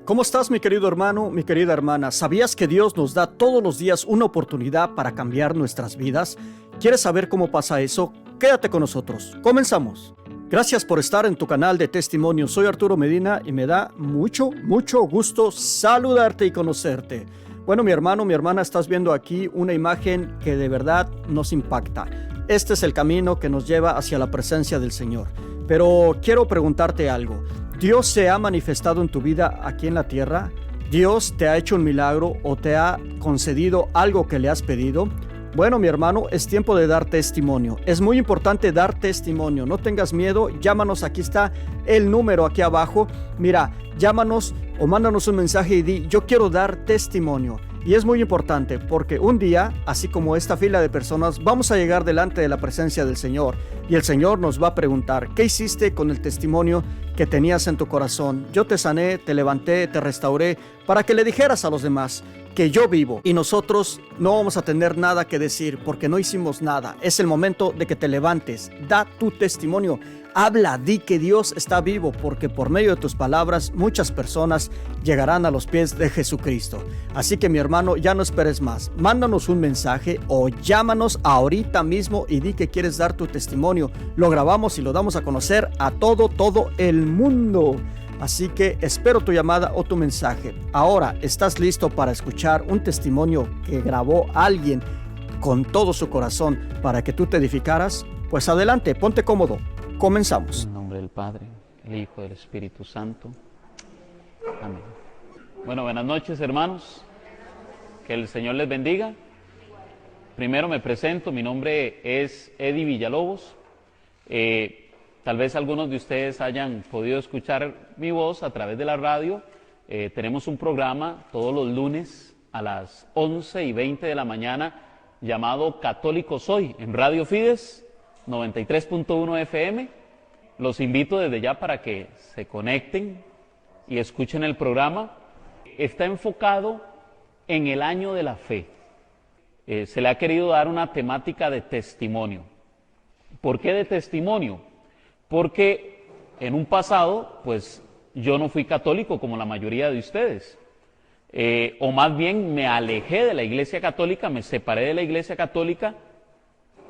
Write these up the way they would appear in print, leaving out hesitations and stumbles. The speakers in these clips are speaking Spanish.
¿Cómo estás, mi querido hermano, mi querida hermana? ¿Sabías que Dios nos da todos los días una oportunidad para cambiar nuestras vidas? ¿Quieres saber cómo pasa eso? Quédate con nosotros. Comenzamos. Gracias por estar en tu canal de testimonio. Soy Arturo Medina y me da mucho gusto saludarte y conocerte. Bueno, mi hermano, mi hermana, estás viendo aquí una imagen que de verdad nos impacta. Este es el camino que nos lleva hacia la presencia del Señor. Pero quiero preguntarte algo. ¿Dios se ha manifestado en tu vida aquí en la tierra? ¿Dios te ha hecho un milagro o te ha concedido algo que le has pedido? Bueno, mi hermano, es tiempo de dar testimonio. Es muy importante dar testimonio. No tengas miedo, llámanos, aquí está el número aquí abajo. Mira, llámanos o mándanos un mensaje y di, yo quiero dar testimonio. Y es muy importante porque un día, así como esta fila de personas, vamos a llegar delante de la presencia del Señor. Y el Señor nos va a preguntar, ¿qué hiciste con el testimonio que tenías en tu corazón? Yo te sané, te levanté, te restauré, para que le dijeras a los demás que yo vivo. Y nosotros no vamos a tener nada que decir porque no hicimos nada. Es el momento de que te levantes, da tu testimonio. Habla, di que Dios está vivo, porque por medio de tus palabras muchas personas llegarán a los pies de Jesucristo. Así que, mi hermano, ya no esperes más. Mándanos un mensaje o llámanos ahorita mismo y di que quieres dar tu testimonio. Lo grabamos y lo damos a conocer a todo el mundo. Así que espero tu llamada o tu mensaje. Ahora, ¿estás listo para escuchar un testimonio que grabó alguien con todo su corazón para que tú te edificaras? Pues adelante, ponte cómodo. Comenzamos. En el nombre del Padre, el Hijo y del Espíritu Santo. Amén. Bueno, buenas noches, hermanos. Que el Señor les bendiga. Primero me presento, mi nombre es Eddie Villalobos. Tal vez algunos de ustedes hayan podido escuchar mi voz a través de la radio. Tenemos un programa todos los lunes a las 11:20 de la mañana llamado Católico Soy en Radio Fides 93.1 FM. Los invito desde ya para que se conecten y escuchen el programa. Está enfocado en el año de la fe. Se le ha querido dar una temática de testimonio. ¿Por qué de testimonio? Porque en un pasado, pues yo no fui católico como la mayoría de ustedes. O más bien me alejé de la Iglesia Católica, me separé de la Iglesia Católica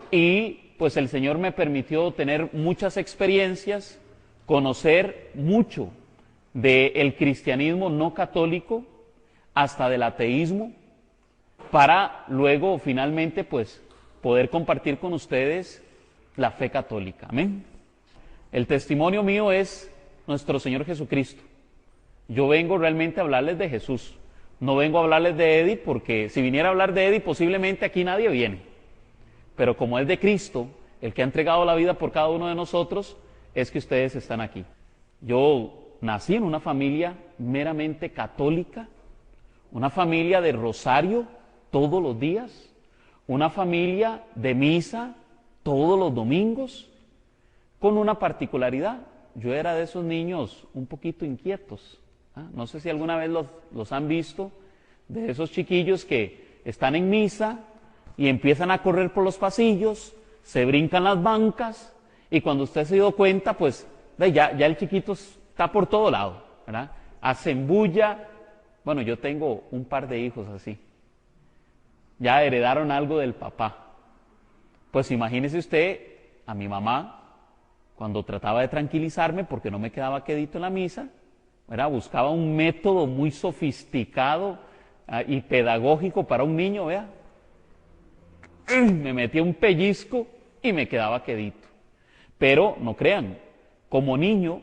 y pues el Señor me permitió tener muchas experiencias, conocer mucho del cristianismo no católico, hasta del ateísmo, para luego finalmente pues poder compartir con ustedes la fe católica. Amén. El testimonio mío es nuestro Señor Jesucristo. Yo vengo realmente a hablarles de Jesús. No vengo a hablarles de Eddie, porque si viniera a hablar de Eddie posiblemente aquí nadie viene. Pero como es de Cristo, el que ha entregado la vida por cada uno de nosotros, es que ustedes están aquí. Yo nací en una familia meramente católica, una familia de rosario todos los días, una familia de misa todos los domingos, con una particularidad. Yo era de esos niños un poquito inquietos. No sé si alguna vez los han visto, de esos chiquillos que están en misa y empiezan a correr por los pasillos, se brincan las bancas y cuando usted se dio cuenta, pues ya el chiquito está por todo lado, ¿verdad? Hacen bulla. Bueno, yo tengo un par de hijos así. Ya heredaron algo del papá. Pues imagínese usted a mi mamá, cuando trataba de tranquilizarme porque no me quedaba quedito en la misa, ¿verdad? Buscaba un método muy sofisticado y pedagógico para un niño, vea. Me metía un pellizco y me quedaba quedito. Pero no crean, como niño,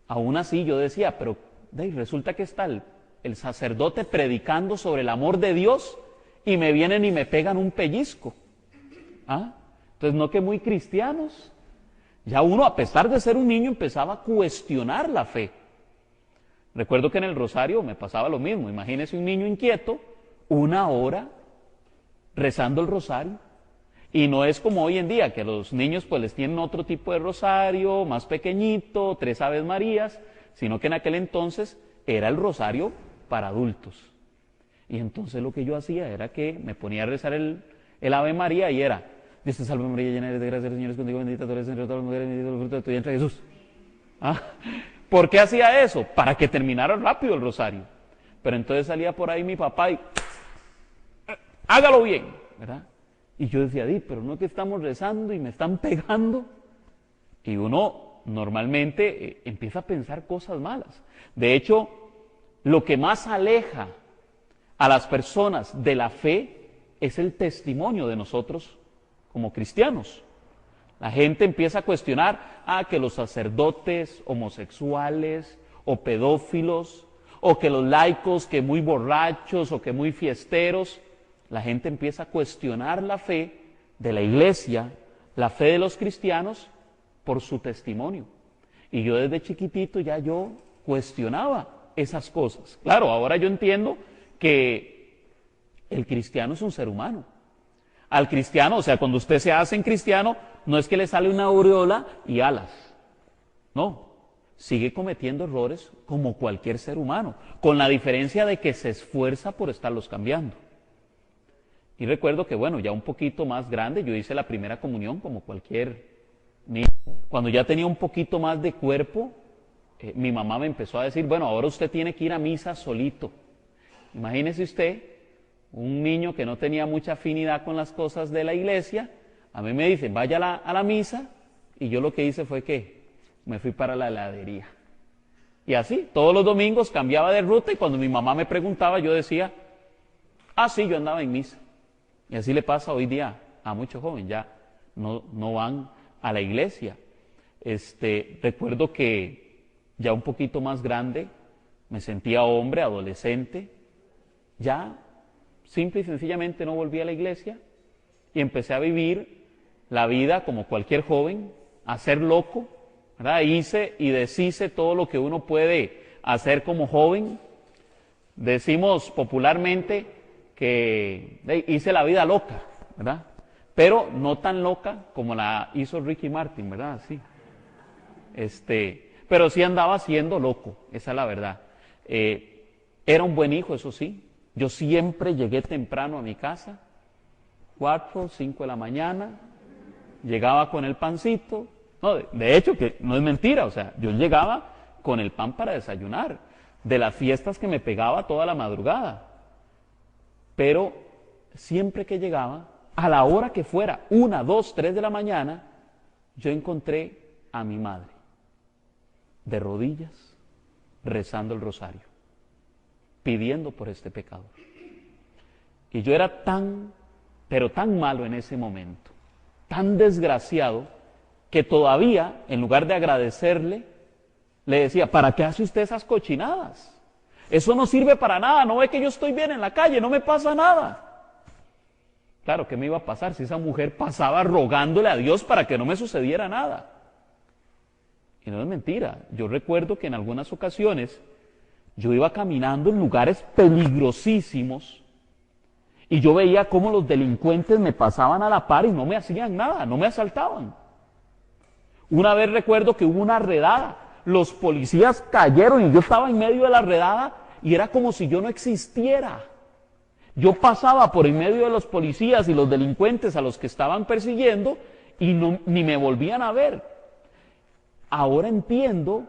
aún así yo decía, pero resulta que está el sacerdote predicando sobre el amor de Dios y me vienen y me pegan un pellizco. Entonces no que muy cristianos. Ya uno, a pesar de ser un niño, empezaba a cuestionar la fe. Recuerdo que en el rosario me pasaba lo mismo. Imagínese un niño inquieto, 1 hora rezando el rosario. Y no es como hoy en día, que los niños pues les tienen otro tipo de rosario, más pequeñito, 3 Aves Marías, sino que en aquel entonces era el rosario para adultos. Y entonces lo que yo hacía era que me ponía a rezar el Ave María y era: Dios te salve María, llena eres de gracia, el Señor es contigo, bendita tú eres entre todas las mujeres, bendito es el fruto de tu vientre, Jesús. ¿Por qué hacía eso? Para que terminara rápido el rosario. Pero entonces salía por ahí mi papá y hágalo bien, ¿verdad? Y yo decía, pero no es que estamos rezando y me están pegando. Y uno normalmente empieza a pensar cosas malas. De hecho, lo que más aleja a las personas de la fe es el testimonio de nosotros como cristianos. La gente empieza a cuestionar, que los sacerdotes homosexuales o pedófilos, o que los laicos que muy borrachos o que muy fiesteros. La gente empieza a cuestionar la fe de la iglesia, la fe de los cristianos por su testimonio. Y yo desde chiquitito ya yo cuestionaba esas cosas. Claro, ahora yo entiendo que el cristiano es un ser humano. Al cristiano, o sea, cuando usted se hace en cristiano, no es que le sale una aureola y alas. No, sigue cometiendo errores como cualquier ser humano, con la diferencia de que se esfuerza por estarlos cambiando. Y recuerdo que, bueno, ya un poquito más grande, yo hice la primera comunión como cualquier niño. Cuando ya tenía un poquito más de cuerpo, mi mamá me empezó a decir, bueno, ahora usted tiene que ir a misa solito. Imagínese usted, un niño que no tenía mucha afinidad con las cosas de la iglesia, a mí me dicen, vaya a la misa, y yo lo que hice fue que me fui para la heladería. Y así, todos los domingos cambiaba de ruta, y cuando mi mamá me preguntaba, yo decía, sí, yo andaba en misa. Y así le pasa hoy día a muchos jóvenes, ya no van a la iglesia. Recuerdo que ya un poquito más grande, me sentía hombre, adolescente, ya simple y sencillamente no volví a la iglesia y empecé a vivir la vida como cualquier joven, a ser loco, ¿verdad? Hice y deshice todo lo que uno puede hacer como joven. Decimos popularmente que hice la vida loca, ¿verdad? Pero no tan loca como la hizo Ricky Martin, ¿verdad? Sí. Pero sí andaba siendo loco, esa es la verdad. Era un buen hijo, eso sí. Yo siempre llegué temprano a mi casa, 4, 5 de la mañana, llegaba con el pancito. No, de hecho, que no es mentira, o sea, yo llegaba con el pan para desayunar, de las fiestas que me pegaba toda la madrugada. Pero siempre que llegaba, a la hora que fuera, 1, 2, 3 de la mañana, yo encontré a mi madre, de rodillas, rezando el rosario, pidiendo por este pecador. Y yo era pero tan malo en ese momento, tan desgraciado, que todavía, en lugar de agradecerle, le decía, ¿para qué hace usted esas cochinadas? Eso no sirve para nada, no ve que yo estoy bien en la calle, no me pasa nada. Claro, ¿qué me iba a pasar si esa mujer pasaba rogándole a Dios para que no me sucediera nada? Y no es mentira, yo recuerdo que en algunas ocasiones yo iba caminando en lugares peligrosísimos y yo veía cómo los delincuentes me pasaban a la par y no me hacían nada, no me asaltaban. Una vez recuerdo que hubo una redada, los policías cayeron y yo estaba en medio de la redada y era como si yo no existiera. Yo pasaba por en medio de los policías y los delincuentes a los que estaban persiguiendo y ni me volvían a ver. Ahora entiendo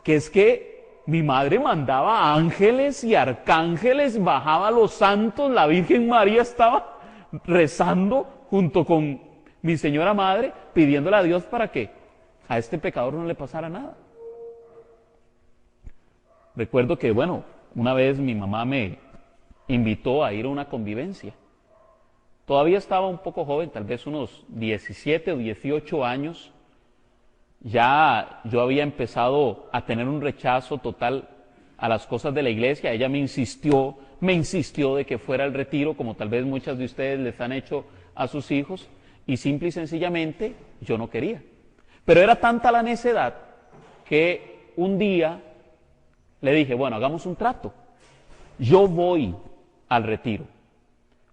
que es que mi madre mandaba ángeles y arcángeles, bajaba los santos, la Virgen María estaba rezando junto con mi señora madre, pidiéndole a Dios para que a este pecador no le pasara nada. Recuerdo que, bueno, una vez mi mamá me invitó a ir a una convivencia. Todavía estaba un poco joven, tal vez unos 17 o 18 años. Ya yo había empezado a tener un rechazo total a las cosas de la iglesia. Ella me insistió de que fuera al retiro, como tal vez muchas de ustedes les han hecho a sus hijos, y simple y sencillamente yo no quería. Pero era tanta la necedad que un día le dije, bueno, hagamos un trato. Yo voy al retiro,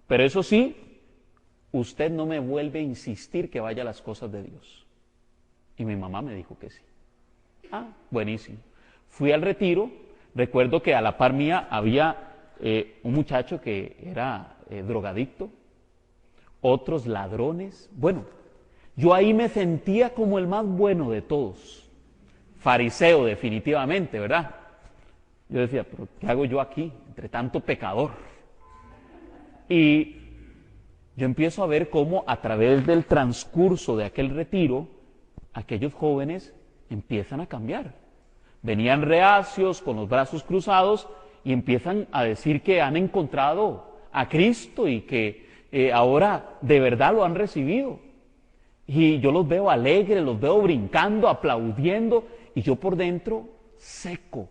pero eso sí, usted no me vuelve a insistir que vaya a las cosas de Dios. Y mi mamá me dijo que sí. Buenísimo. Fui al retiro, recuerdo que a la par mía había un muchacho que era drogadicto, otros ladrones. Bueno, yo ahí me sentía como el más bueno de todos. fariseo definitivamente, ¿verdad? Yo decía, pero ¿qué hago yo aquí entre tanto pecador? Y yo empiezo a ver cómo a través del transcurso de aquel retiro, aquellos jóvenes empiezan a cambiar. Venían reacios, con los brazos cruzados, y empiezan a decir que han encontrado a Cristo y que ahora de verdad lo han recibido. Y yo los veo alegres, los veo brincando, aplaudiendo, y yo por dentro seco.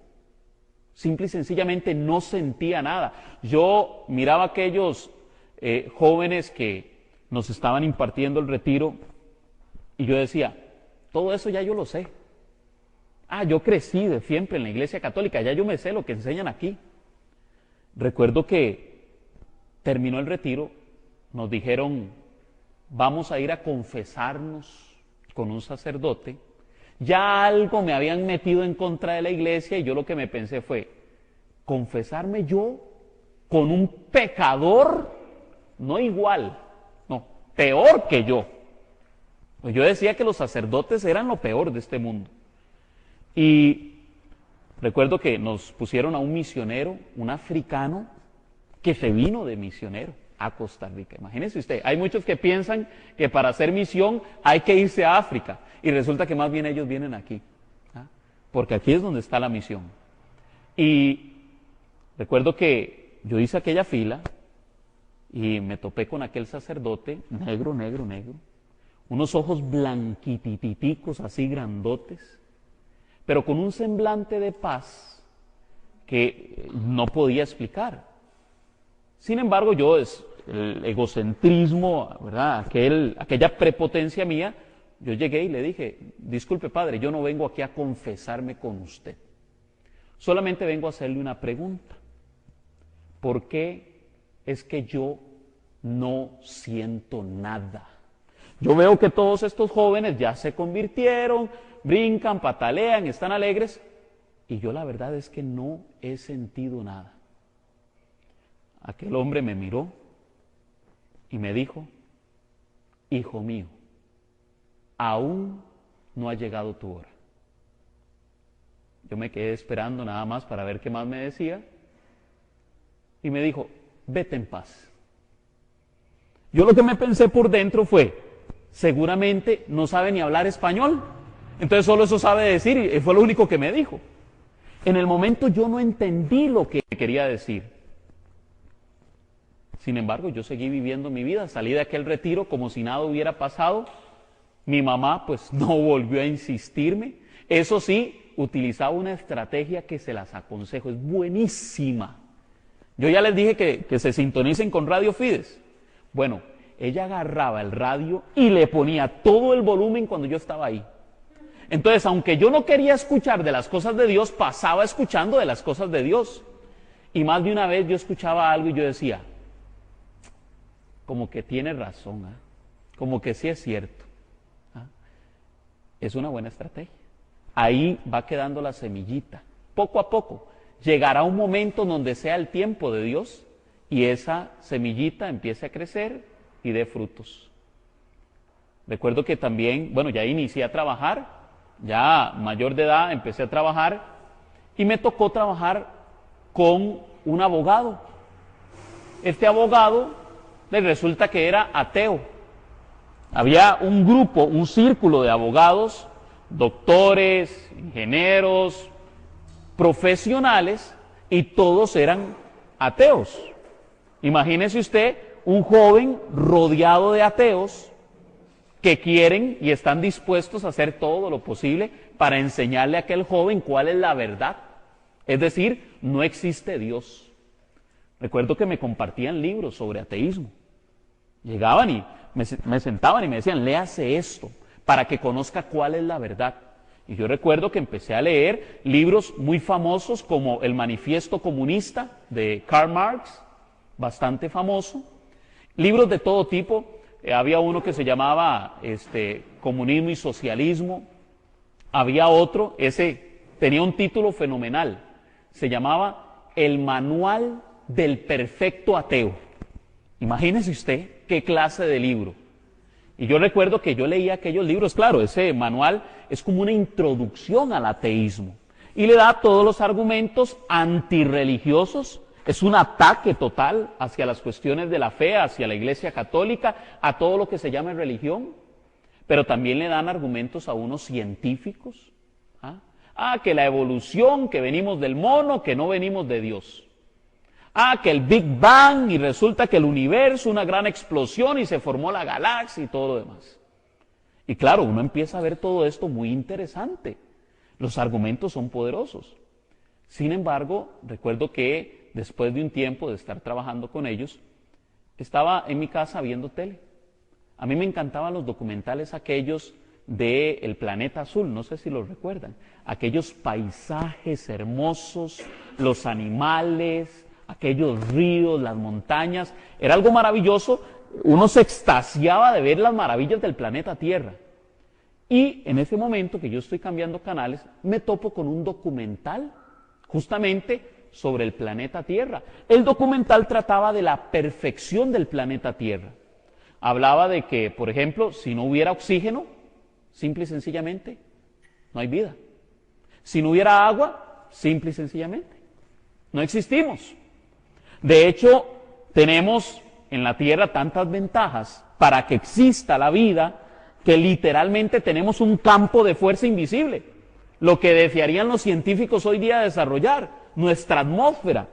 Simple y sencillamente no sentía nada. Yo miraba a aquellos jóvenes que nos estaban impartiendo el retiro y yo decía, todo eso ya yo lo sé. Yo crecí de siempre en la iglesia católica, ya yo me sé lo que enseñan aquí. Recuerdo que terminó el retiro, nos dijeron, vamos a ir a confesarnos con un sacerdote. Ya algo me habían metido en contra de la iglesia y yo lo que me pensé fue, confesarme yo con un pecador, no igual, no, peor que yo. Pues yo decía que los sacerdotes eran lo peor de este mundo. Y recuerdo que nos pusieron a un misionero, un africano, que se vino de misionero a Costa Rica. Imagínense usted, hay muchos que piensan que para hacer misión hay que irse a África, y resulta que más bien ellos vienen aquí, porque aquí es donde está la misión. Y recuerdo que yo hice aquella fila y me topé con aquel sacerdote, negro, unos ojos blanquititicos, así grandotes, pero con un semblante de paz que no podía explicar. Sin embargo, yo, el egocentrismo, ¿verdad? Aquella prepotencia mía, yo llegué y le dije, disculpe padre, yo no vengo aquí a confesarme con usted. Solamente vengo a hacerle una pregunta. ¿Por qué es que yo no siento nada? Yo veo que todos estos jóvenes ya se convirtieron, brincan, patalean, están alegres, y yo la verdad es que no he sentido nada. Aquel hombre me miró y me dijo, hijo mío, aún no ha llegado tu hora. Yo me quedé esperando nada más para ver qué más me decía, y me dijo, vete en paz. Yo lo que me pensé por dentro fue, seguramente no sabe ni hablar español, entonces solo eso sabe decir, y fue lo único que me dijo. En el momento yo no entendí lo que quería decir. Sin embargo, yo seguí viviendo mi vida, salí de aquel retiro como si nada hubiera pasado. Mi mamá pues no volvió a insistirme. Eso sí, utilizaba una estrategia que se las aconsejo, es buenísima. Yo ya les dije que se sintonicen con Radio Fides. Bueno, ella agarraba el radio y le ponía todo el volumen cuando yo estaba ahí. Entonces, aunque yo no quería escuchar de las cosas de Dios, pasaba escuchando de las cosas de Dios. Y más de una vez yo escuchaba algo y yo decía, como que tiene razón, como que sí es cierto. Es una buena estrategia. Ahí va quedando la semillita. Poco a poco llegará un momento donde sea el tiempo de Dios y esa semillita empiece a crecer y dé frutos. Recuerdo que también, ya inicié a trabajar, ya mayor de edad empecé a trabajar y me tocó trabajar con un abogado. Este abogado resulta que era ateo. Había un grupo, un círculo de abogados, doctores, ingenieros, profesionales, y todos eran ateos. Imagínese usted un joven rodeado de ateos que quieren y están dispuestos a hacer todo lo posible para enseñarle a aquel joven cuál es la verdad. Es decir, no existe Dios. Recuerdo que me compartían libros sobre ateísmo. Llegaban y me sentaban y me decían, léase esto para que conozca cuál es la verdad. Y yo recuerdo que empecé a leer libros muy famosos como El Manifiesto Comunista de Karl Marx, bastante famoso. Libros de todo tipo. Había uno que se llamaba Comunismo y Socialismo. Había otro, ese tenía un título fenomenal. Se llamaba El Manual del Perfecto Ateo. Imagínese usted qué clase de libro. Y yo recuerdo que yo leía aquellos libros, claro, ese manual es como una introducción al ateísmo. Y le da todos los argumentos antirreligiosos, es un ataque total hacia las cuestiones de la fe, hacia la Iglesia Católica, a todo lo que se llama religión. Pero también le dan argumentos a unos científicos. Que la evolución, que venimos del mono, que no venimos de Dios. Que el Big Bang y resulta que el universo, una gran explosión y se formó la galaxia y todo lo demás. Y claro, uno empieza a ver todo esto muy interesante. Los argumentos son poderosos. Sin embargo, recuerdo que después de un tiempo de estar trabajando con ellos, estaba en mi casa viendo tele. A mí me encantaban los documentales aquellos del planeta azul, no sé si los recuerdan. Aquellos paisajes hermosos, los animales, aquellos ríos, las montañas, era algo maravilloso, uno se extasiaba de ver las maravillas del planeta Tierra. Y en ese momento que yo estoy cambiando canales, me topo con un documental justamente sobre el planeta Tierra. El documental trataba de la perfección del planeta Tierra. Hablaba de que, por ejemplo, si no hubiera oxígeno, simple y sencillamente, no hay vida. Si no hubiera agua, simple y sencillamente, no existimos. De hecho, tenemos en la Tierra tantas ventajas para que exista la vida que literalmente tenemos un campo de fuerza invisible. Lo que desearían los científicos hoy día desarrollar, nuestra atmósfera,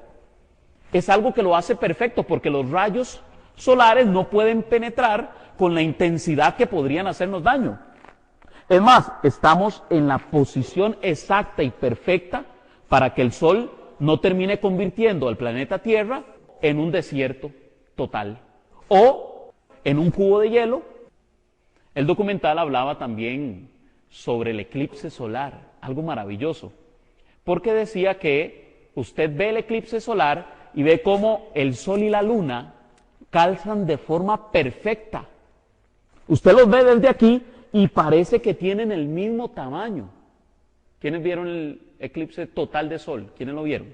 es algo que lo hace perfecto porque los rayos solares no pueden penetrar con la intensidad que podrían hacernos daño. Es más, estamos en la posición exacta y perfecta para que el Sol no termine convirtiendo al planeta Tierra en un desierto total o en un cubo de hielo. El documental hablaba también sobre el eclipse solar, algo maravilloso, porque decía que usted ve el eclipse solar y ve cómo el Sol y la Luna calzan de forma perfecta. Usted los ve desde aquí y parece que tienen el mismo tamaño. ¿Quiénes vieron el eclipse total de Sol? ¿Quiénes lo vieron?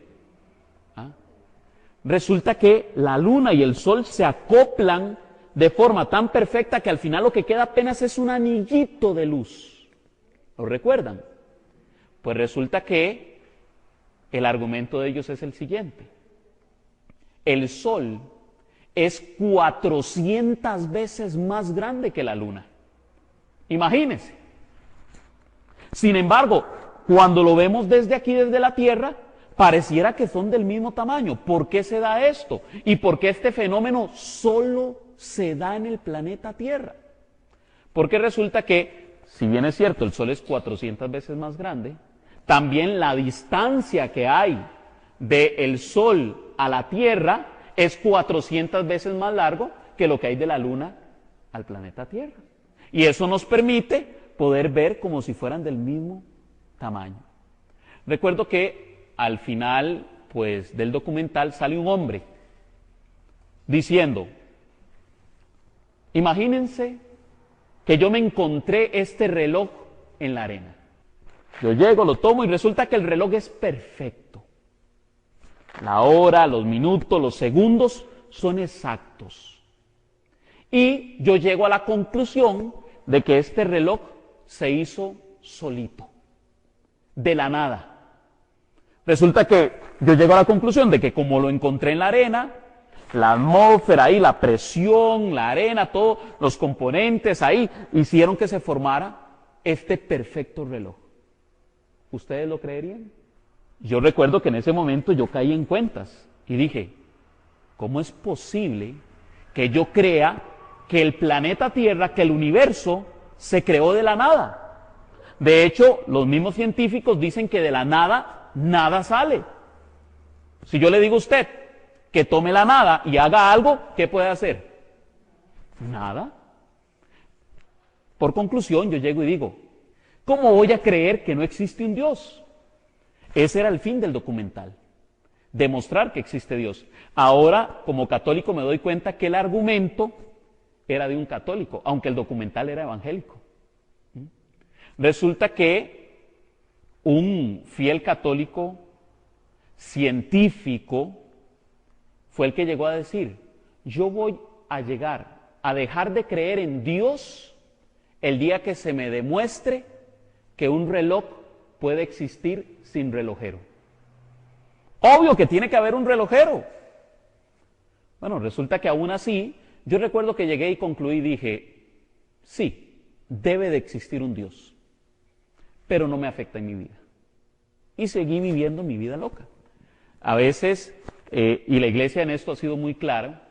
Resulta que la Luna y el Sol se acoplan de forma tan perfecta que al final lo que queda apenas es un anillito de luz. ¿Lo recuerdan? Pues resulta que el argumento de ellos es el siguiente. El Sol es 400 veces más grande que la Luna. Imagínense. Sin embargo, cuando lo vemos desde aquí, desde la Tierra, pareciera que son del mismo tamaño. ¿Por qué se da esto? ¿Y por qué este fenómeno solo se da en el planeta Tierra? Porque resulta que, si bien es cierto, el Sol es 400 veces más grande, también la distancia que hay del Sol a la Tierra es 400 veces más largo que lo que hay de la Luna al planeta Tierra. Y eso nos permite poder ver como si fueran del mismo tamaño. Recuerdo que al final, pues, del documental sale un hombre diciendo: imagínense que yo me encontré este reloj en la arena. Yo llego, lo tomo y resulta que el reloj es perfecto. La hora, los minutos, los segundos son exactos. Y yo llego a la conclusión de que este reloj se hizo solito, de la nada. Resulta que yo llego a la conclusión de que como lo encontré en la arena, la atmósfera ahí, la presión, la arena, todos los componentes ahí, hicieron que se formara este perfecto reloj. ¿Ustedes lo creerían? Yo recuerdo que en ese momento yo caí en cuentas y dije, ¿cómo es posible que yo crea que el planeta Tierra, que el universo, se creó de la nada? De hecho, los mismos científicos dicen que de la nada, nada sale. Si yo le digo a usted que tome la nada y haga algo, ¿qué puede hacer? Nada. Por conclusión, yo llego y digo, ¿cómo voy a creer que no existe un Dios? Ese era el fin del documental, demostrar que existe Dios. Ahora, como católico, me doy cuenta que el argumento era de un católico, aunque el documental era evangélico. Resulta que un fiel católico científico fue el que llegó a decir, yo voy a llegar a dejar de creer en Dios el día que se me demuestre que un reloj puede existir sin relojero. Obvio que tiene que haber un relojero. Bueno, resulta que aún así, yo recuerdo que llegué y concluí y dije, sí, debe de existir un Dios, pero no me afecta en mi vida. Y seguí viviendo mi vida loca. A veces, y la iglesia en esto ha sido muy clara,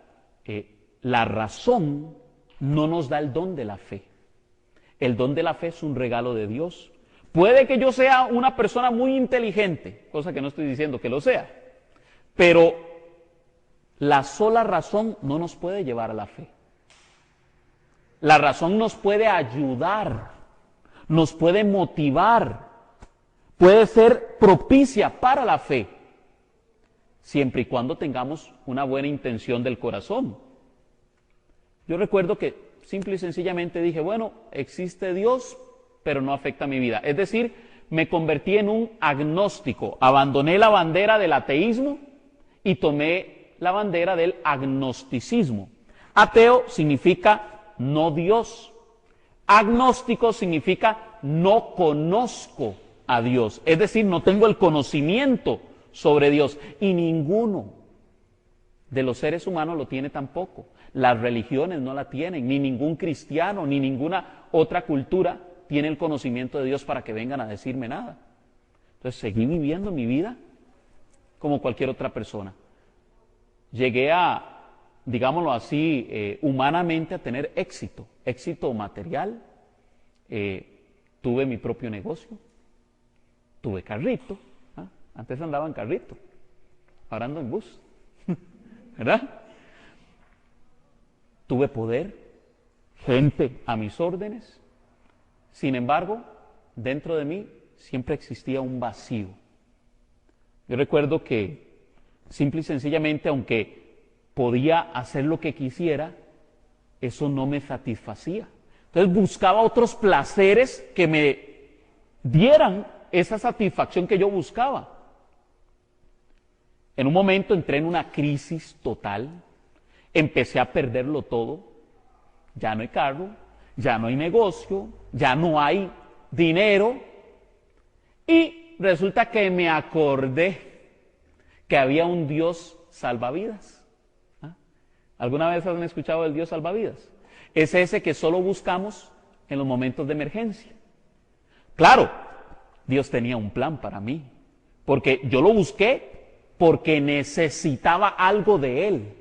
la razón no nos da el don de la fe. El don de la fe es un regalo de Dios. Puede que yo sea una persona muy inteligente, cosa que no estoy diciendo que lo sea, pero la sola razón no nos puede llevar a la fe. La razón nos puede ayudar, nos puede motivar, puede ser propicia para la fe, siempre y cuando tengamos una buena intención del corazón. Yo recuerdo que simple y sencillamente dije, bueno, existe Dios, pero no afecta mi vida. Es decir, me convertí en un agnóstico, abandoné la bandera del ateísmo y tomé la bandera del agnosticismo. Ateo significa no Dios. Agnóstico significa no conozco a Dios. Es decir, no tengo el conocimiento sobre Dios. Y ninguno de los seres humanos lo tiene tampoco. Las religiones no la tienen, ni ningún cristiano, ni ninguna otra cultura tiene el conocimiento de Dios para que vengan a decirme nada. Entonces seguí viviendo mi vida como cualquier otra persona. Llegué a, digámoslo así, humanamente a tener éxito, éxito material. Tuve mi propio negocio, tuve carrito, ¿ah? Antes andaba en carrito, ahora ando en bus, ¿verdad? Tuve poder, gente a mis órdenes. Sin embargo, dentro de mí siempre existía un vacío. Yo recuerdo que simple y sencillamente, aunque podía hacer lo que quisiera, eso no me satisfacía. Entonces buscaba otros placeres que me dieran esa satisfacción que yo buscaba. En un momento entré en una crisis total, empecé a perderlo todo. Ya no hay carro, ya no hay negocio, ya no hay dinero. Y resulta que me acordé que había un Dios salvavidas. ¿Ah? ¿Alguna vez han escuchado del Dios salvavidas? Es ese que solo buscamos en los momentos de emergencia. Claro, Dios tenía un plan para mí, porque yo lo busqué porque necesitaba algo de Él.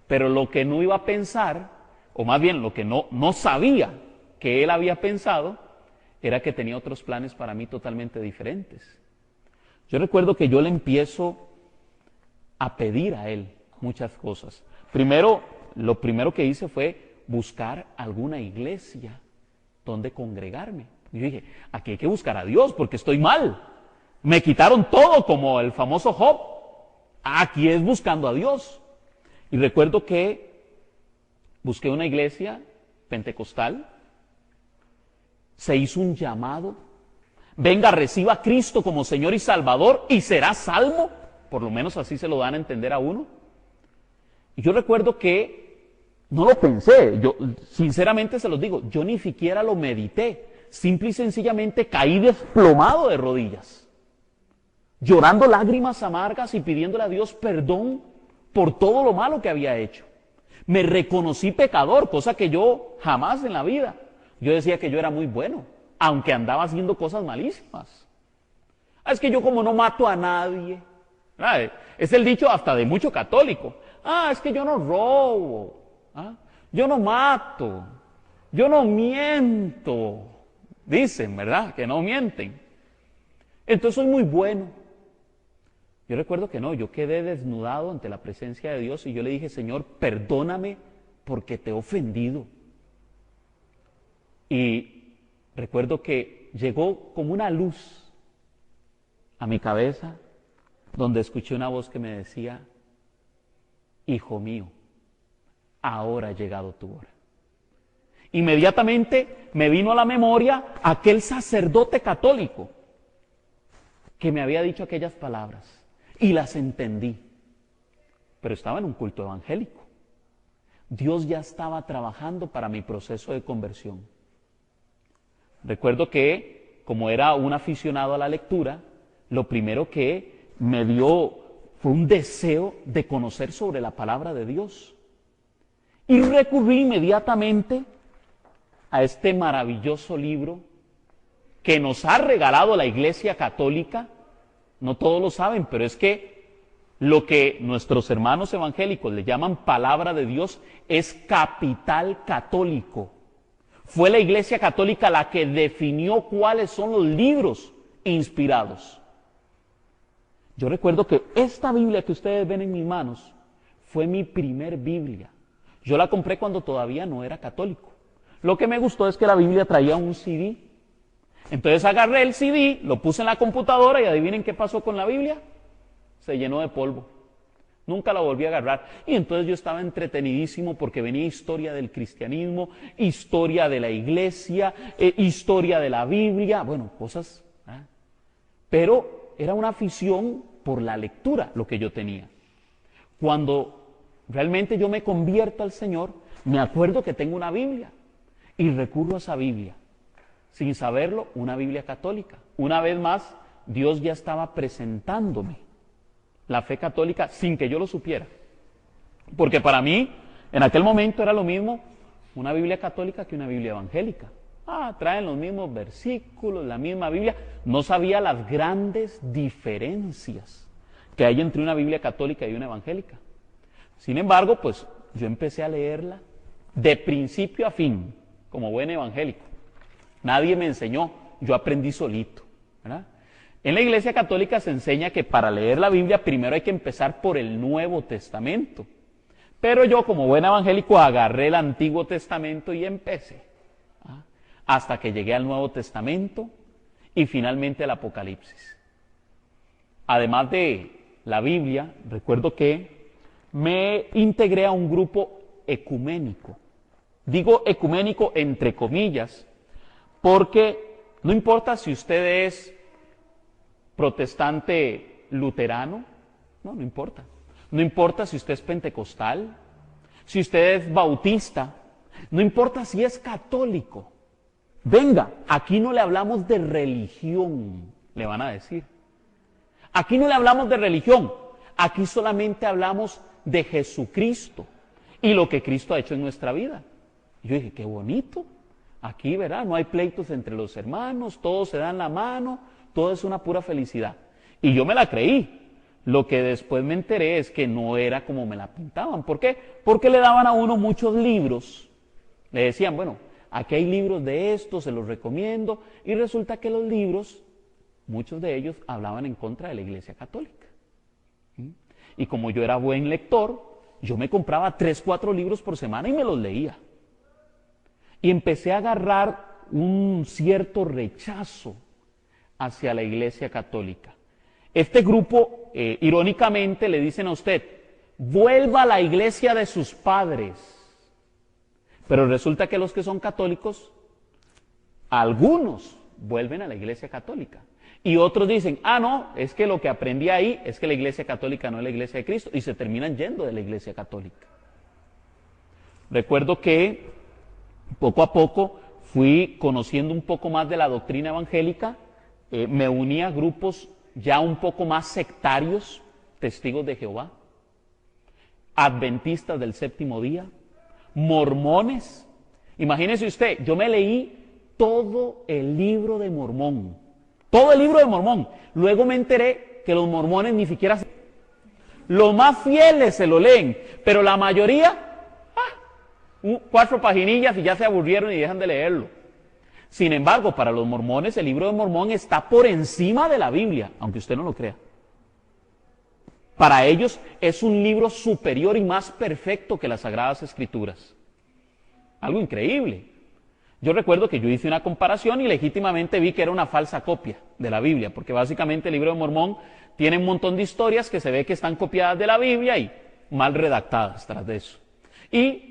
Pero lo que no iba a pensar, o más bien lo que no sabía que Él había pensado, era que tenía otros planes para mí totalmente diferentes. Yo recuerdo que yo le empiezo a pedir a Él muchas cosas. Lo primero que hice fue buscar alguna iglesia donde congregarme. Y yo dije, aquí hay que buscar a Dios porque estoy mal. Me quitaron todo como el famoso Job. Aquí es buscando a Dios. Y recuerdo que busqué una iglesia pentecostal, se hizo un llamado, venga, reciba a Cristo como Señor y Salvador y será salvo, por lo menos así se lo dan a entender a uno. Y yo recuerdo que no lo pensé, yo sinceramente se los digo, yo ni siquiera lo medité, simple y sencillamente caí desplomado de rodillas, llorando lágrimas amargas y pidiéndole a Dios perdón por todo lo malo que había hecho. Me reconocí pecador, cosa que yo jamás en la vida. Yo decía que yo era muy bueno, aunque andaba haciendo cosas malísimas. Es que yo como no mato a nadie. Es el dicho hasta de mucho católico. Es que yo no robo. Yo no mato. Yo no miento. Dicen, ¿verdad? Que no mienten. Entonces soy muy bueno. Yo recuerdo que no, yo quedé desnudado ante la presencia de Dios y yo le dije, Señor, perdóname porque te he ofendido. Y recuerdo que llegó como una luz a mi cabeza, donde escuché una voz que me decía, hijo mío, ahora ha llegado tu hora. Inmediatamente me vino a la memoria aquel sacerdote católico que me había dicho aquellas palabras. Y las entendí, pero estaba en un culto evangélico. Dios ya estaba trabajando para mi proceso de conversión. Recuerdo que, como era un aficionado a la lectura, lo primero que me dio fue un deseo de conocer sobre la palabra de Dios. Y recurrí inmediatamente a este maravilloso libro que nos ha regalado la Iglesia Católica. No todos lo saben, pero es que lo que nuestros hermanos evangélicos le llaman palabra de Dios es capital católico. Fue la Iglesia Católica la que definió cuáles son los libros inspirados. Yo recuerdo que esta Biblia que ustedes ven en mis manos fue mi primer Biblia. Yo la compré cuando todavía no era católico. Lo que me gustó es que la Biblia traía un CD. Entonces agarré el CD, lo puse en la computadora y adivinen qué pasó con la Biblia. Se llenó de polvo. Nunca la volví a agarrar. Y entonces yo estaba entretenidísimo porque venía historia del cristianismo, historia de la iglesia, historia de la Biblia, bueno, cosas. Pero era una afición por la lectura lo que yo tenía. Cuando realmente yo me convierto al Señor, me acuerdo que tengo una Biblia y recurro a esa Biblia. Sin saberlo, una Biblia católica. Una vez más, Dios ya estaba presentándome la fe católica sin que yo lo supiera. Porque para mí, en aquel momento era lo mismo una Biblia católica que una Biblia evangélica. Traen los mismos versículos, la misma Biblia. No sabía las grandes diferencias que hay entre una Biblia católica y una evangélica. Sin embargo, pues yo empecé a leerla de principio a fin, como buen evangélico. Nadie me enseñó, yo aprendí solito, ¿verdad? En la Iglesia Católica se enseña que para leer la Biblia primero hay que empezar por el Nuevo Testamento. Pero yo, como buen evangélico, agarré el Antiguo Testamento y empecé. Hasta que llegué al Nuevo Testamento y finalmente al Apocalipsis. Además de la Biblia, recuerdo que me integré a un grupo ecuménico. Digo ecuménico entre comillas, porque no importa si usted es protestante luterano, no importa. No importa si usted es pentecostal, si usted es bautista, no importa si es católico. Venga, aquí no le hablamos de religión, le van a decir. Aquí no le hablamos de religión, aquí solamente hablamos de Jesucristo y lo que Cristo ha hecho en nuestra vida. Y yo dije, qué bonito. Aquí, ¿verdad? No hay pleitos entre los hermanos, todos se dan la mano, todo es una pura felicidad. Y yo me la creí. Lo que después me enteré es que no era como me la pintaban. ¿Por qué? Porque le daban a uno muchos libros. Le decían, bueno, aquí hay libros de esto, se los recomiendo. Y resulta que los libros, muchos de ellos hablaban en contra de la Iglesia Católica. Y como yo era buen lector, yo me compraba 3, 4 libros por semana y me los leía. Y empecé a agarrar un cierto rechazo hacia la Iglesia Católica. Este grupo, irónicamente, le dicen a usted, vuelva a la iglesia de sus padres. Pero resulta que los que son católicos, algunos vuelven a la Iglesia Católica. Y otros dicen, no, es que lo que aprendí ahí es que la Iglesia Católica no es la Iglesia de Cristo, y se terminan yendo de la Iglesia Católica. Recuerdo que poco a poco fui conociendo un poco más de la doctrina evangélica, me uní a grupos ya un poco más sectarios, testigos de Jehová, adventistas del séptimo día, mormones. Imagínese usted, yo me leí todo el libro de Mormón, todo el libro de Mormón. Luego me enteré que los mormones ni siquiera los más fieles se lo leen, pero la mayoría 4 paginillas y ya se aburrieron y dejan de leerlo. Sin embargo, para los mormones el libro de Mormón está por encima de la Biblia, aunque usted no lo crea. Para ellos es un libro superior y más perfecto que las Sagradas Escrituras. Algo increíble. Yo recuerdo que yo hice una comparación y legítimamente vi que era una falsa copia de la Biblia, porque básicamente el libro de Mormón tiene un montón de historias que se ve que están copiadas de la Biblia y mal redactadas tras de eso. Y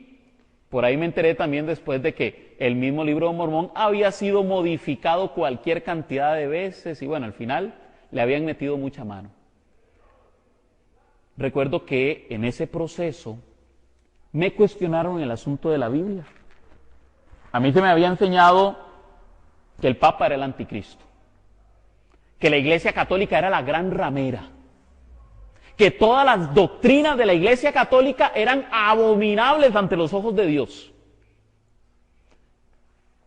por ahí me enteré también después de que el mismo libro de Mormón había sido modificado cualquier cantidad de veces y bueno, al final le habían metido mucha mano. Recuerdo que en ese proceso me cuestionaron el asunto de la Biblia. A mí se me había enseñado que el Papa era el anticristo, que la Iglesia Católica era la gran ramera, que todas las doctrinas de la Iglesia Católica eran abominables ante los ojos de Dios.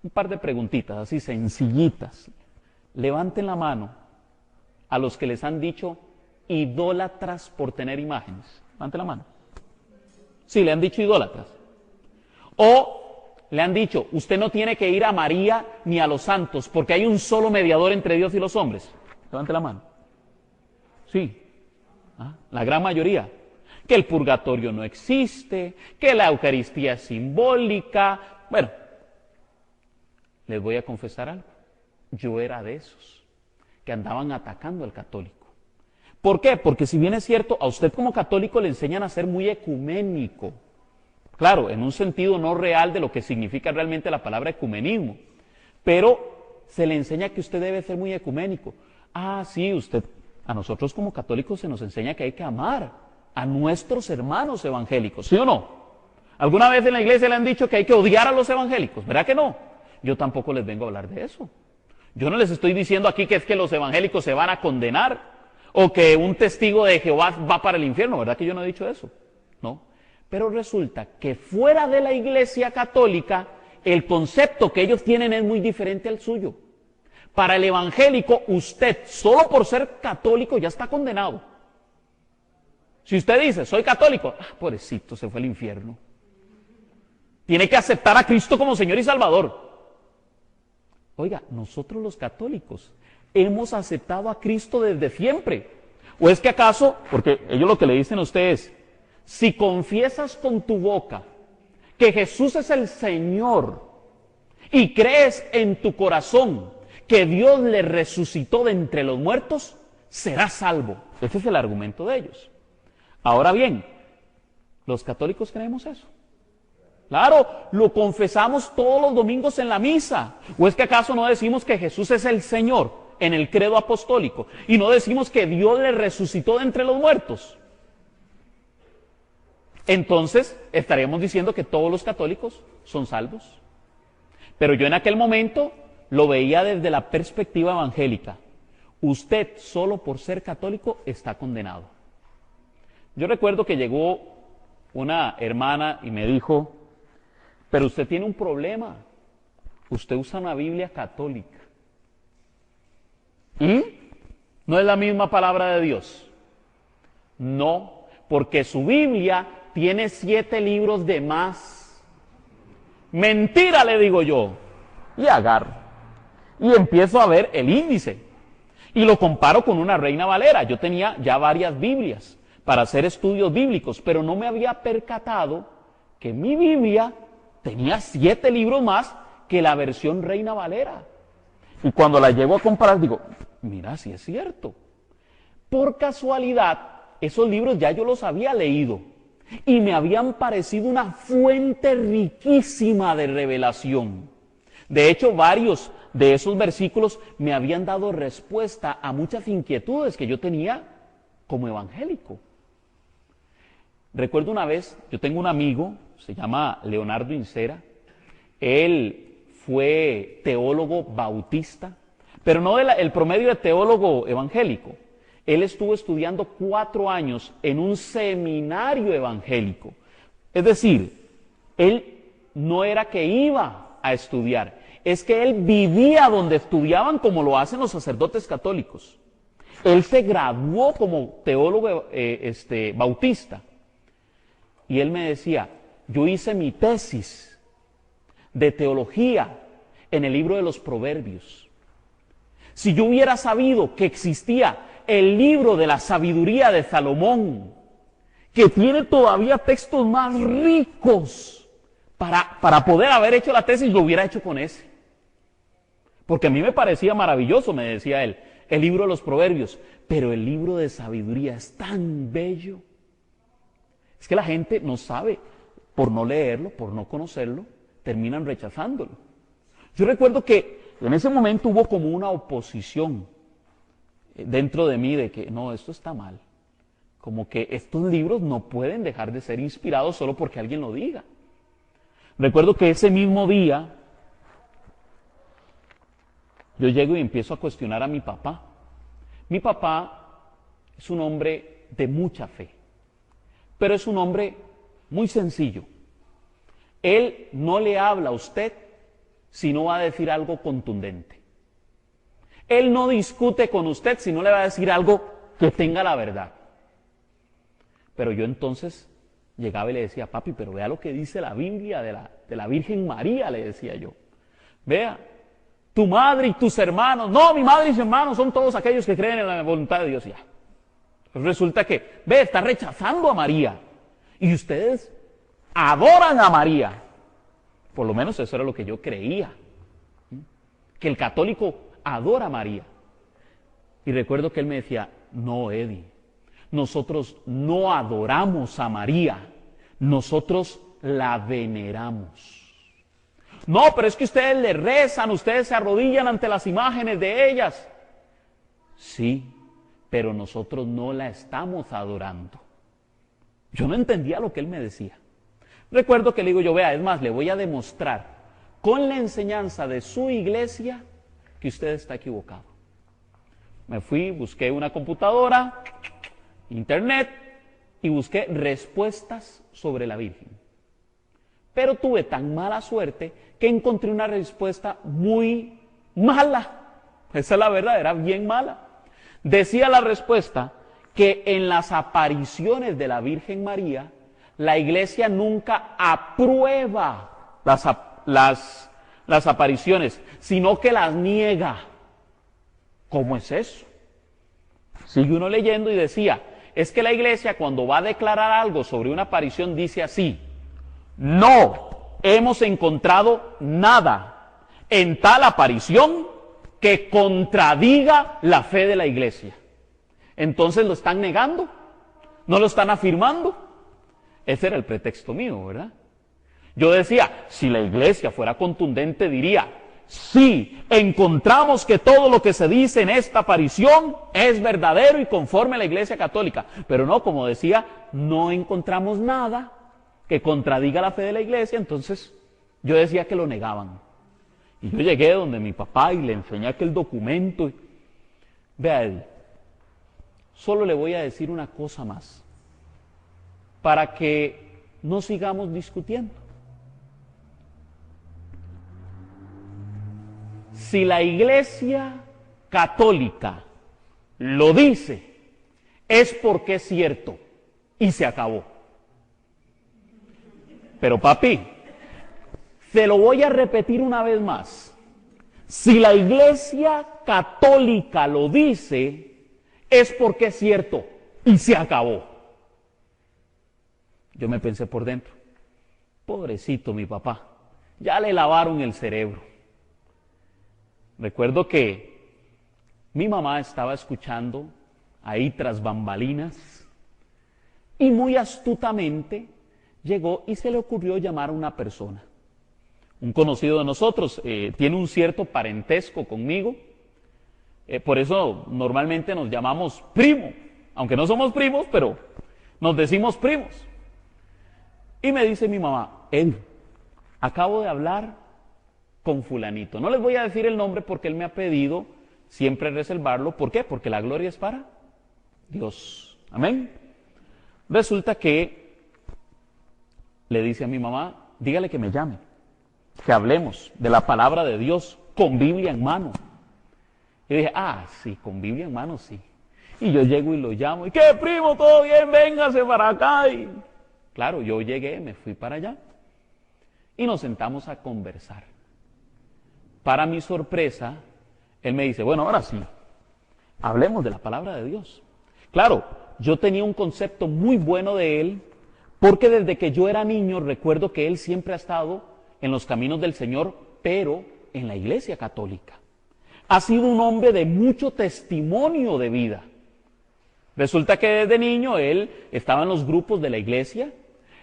Un par de preguntitas así sencillitas. Levanten la mano a los que les han dicho idólatras por tener imágenes. Levanten la mano. Sí, le han dicho idólatras. O le han dicho, usted no tiene que ir a María ni a los santos, porque hay un solo mediador entre Dios y los hombres. Levante la mano. Sí, la gran mayoría. Que el purgatorio no existe, que la Eucaristía es simbólica. Bueno, les voy a confesar algo. Yo era de esos que andaban atacando al católico. ¿Por qué? Porque si bien es cierto, a usted como católico le enseñan a ser muy ecuménico. Claro, en un sentido no real de lo que significa realmente la palabra ecumenismo. Pero se le enseña que usted debe ser muy ecuménico. Ah, sí, a nosotros como católicos se nos enseña que hay que amar a nuestros hermanos evangélicos, ¿sí o no? ¿Alguna vez en la iglesia le han dicho que hay que odiar a los evangélicos? ¿Verdad que no? Yo tampoco les vengo a hablar de eso. Yo no les estoy diciendo aquí que es que los evangélicos se van a condenar o que un testigo de Jehová va para el infierno, ¿verdad que yo no he dicho eso? No. Pero resulta que fuera de la Iglesia Católica, el concepto que ellos tienen es muy diferente al suyo. Para el evangélico, usted, solo por ser católico, ya está condenado. Si usted dice, soy católico, pobrecito, se fue al infierno. Tiene que aceptar a Cristo como Señor y Salvador. Oiga, nosotros los católicos hemos aceptado a Cristo desde siempre. ¿O es que acaso, porque ellos lo que le dicen a ustedes, si confiesas con tu boca que Jesús es el Señor y crees en tu corazón que Dios le resucitó de entre los muertos, serás salvo? Ese es el argumento de ellos. Ahora bien, los católicos creemos eso. Claro, lo confesamos todos los domingos en la misa. ¿O es que acaso no decimos que Jesús es el Señor en el credo apostólico? Y no decimos que Dios le resucitó de entre los muertos. Entonces, estaríamos diciendo que todos los católicos son salvos. Pero yo en aquel momento lo veía desde la perspectiva evangélica. Usted, solo por ser católico, está condenado. Yo recuerdo que llegó una hermana y me dijo, pero usted tiene un problema. Usted usa una Biblia católica. ¿Y? ¿No es la misma palabra de Dios? No, porque su Biblia tiene 7 libros de más. Mentira, le digo yo. Y agarro. Y empiezo a ver el índice. Y lo comparo con una Reina Valera. Yo tenía ya varias Biblias para hacer estudios bíblicos, pero no me había percatado que mi Biblia tenía 7 libros más que la versión Reina Valera. Y cuando la llego a comparar, digo, mira, sí es cierto. Por casualidad, esos libros ya yo los había leído y me habían parecido una fuente riquísima de revelación. De hecho, varios de esos versículos me habían dado respuesta a muchas inquietudes que yo tenía como evangélico. Recuerdo una vez, yo tengo un amigo, se llama Leonardo Incera. Él fue teólogo bautista, pero no el promedio de teólogo evangélico. Él estuvo estudiando 4 años en un seminario evangélico. Es decir, él no era que iba a estudiar, es que él vivía donde estudiaban como lo hacen los sacerdotes católicos. Él se graduó como teólogo bautista. Y él me decía, yo hice mi tesis de teología en el libro de los Proverbios. Si yo hubiera sabido que existía el libro de la sabiduría de Salomón, que tiene todavía textos más ricos, para poder haber hecho la tesis, lo hubiera hecho con ese. Porque a mí me parecía maravilloso, me decía él, el libro de los Proverbios, pero el libro de sabiduría es tan bello. Es que la gente no sabe, por no leerlo, por no conocerlo, terminan rechazándolo. Yo recuerdo que en ese momento hubo como una oposición dentro de mí de que no, esto está mal. Como que estos libros no pueden dejar de ser inspirados solo porque alguien lo diga. Recuerdo que ese mismo día yo llego y empiezo a cuestionar a mi papá. Mi papá es un hombre de mucha fe, pero es un hombre muy sencillo. Él no le habla a usted si no va a decir algo contundente. Él no discute con usted si no le va a decir algo que tenga la verdad. Pero yo entonces llegaba y le decía, papi, pero vea lo que dice la Biblia de la Virgen María, le decía yo. Vea, tu madre y tus hermanos, no, mi madre y sus hermanos son todos aquellos que creen en la voluntad de Dios. Ya. Pues resulta que, ve, está rechazando a María. Y ustedes adoran a María. Por lo menos eso era lo que yo creía. Que el católico adora a María. Y recuerdo que él me decía, no, Eddie, nosotros no adoramos a María, nosotros la veneramos. No, pero es que ustedes le rezan, ustedes se arrodillan ante las imágenes de ellas. Sí, pero nosotros no la estamos adorando. Yo no entendía lo que él me decía. Recuerdo que le digo yo, vea, es más, le voy a demostrar con la enseñanza de su iglesia que usted está equivocado. Me fui, busqué una computadora, internet, y busqué respuestas sobre la Virgen. Pero tuve tan mala suerte que encontré una respuesta muy mala. Esa es la verdad, era bien mala. Decía la respuesta que en las apariciones de la Virgen María, la iglesia nunca aprueba las apariciones, sino que las niega. ¿Cómo es eso? Sigue uno leyendo y decía, es que la iglesia cuando va a declarar algo sobre una aparición dice así, no hemos encontrado nada en tal aparición que contradiga la fe de la iglesia. Entonces lo están negando, no lo están afirmando. Ese era el pretexto mío, ¿verdad? Yo decía, si la iglesia fuera contundente diría, sí, encontramos que todo lo que se dice en esta aparición es verdadero y conforme a la iglesia católica. Pero no, como decía, no encontramos nada que contradiga la fe de la iglesia, entonces yo decía que lo negaban. Y yo llegué donde mi papá y le enseñé aquel documento. Vea, Eddie, solo le voy a decir una cosa más, para que no sigamos discutiendo. Si la iglesia católica lo dice, es porque es cierto, y se acabó. Pero papi, se lo voy a repetir una vez más. Si la iglesia católica lo dice, es porque es cierto, y se acabó. Yo me pensé por dentro, pobrecito mi papá, ya le lavaron el cerebro. Recuerdo que mi mamá estaba escuchando ahí tras bambalinas y muy astutamente llegó y se le ocurrió llamar a una persona. Un conocido de nosotros, tiene un cierto parentesco conmigo, por eso normalmente nos llamamos primo, aunque no somos primos, pero nos decimos primos. Y me dice mi mamá, acabo de hablar con fulanito. No les voy a decir el nombre porque él me ha pedido siempre reservarlo. ¿Por qué? Porque la gloria es para Dios. Amén. Resulta que le dice a mi mamá, dígale que me llame, que hablemos de la palabra de Dios con Biblia en mano. Y dije, sí, con Biblia en mano, sí. Y yo llego y lo llamo, ¿y qué, primo? ¿Todo bien? Véngase para acá. Y claro, yo llegué, me fui para allá y nos sentamos a conversar. Para mi sorpresa, él me dice, bueno, ahora sí, hablemos de la palabra de Dios. Claro, yo tenía un concepto muy bueno de él, porque desde que yo era niño recuerdo que él siempre ha estado en los caminos del Señor, pero en la iglesia católica. Ha sido un hombre de mucho testimonio de vida. Resulta que desde niño él estaba en los grupos de la iglesia,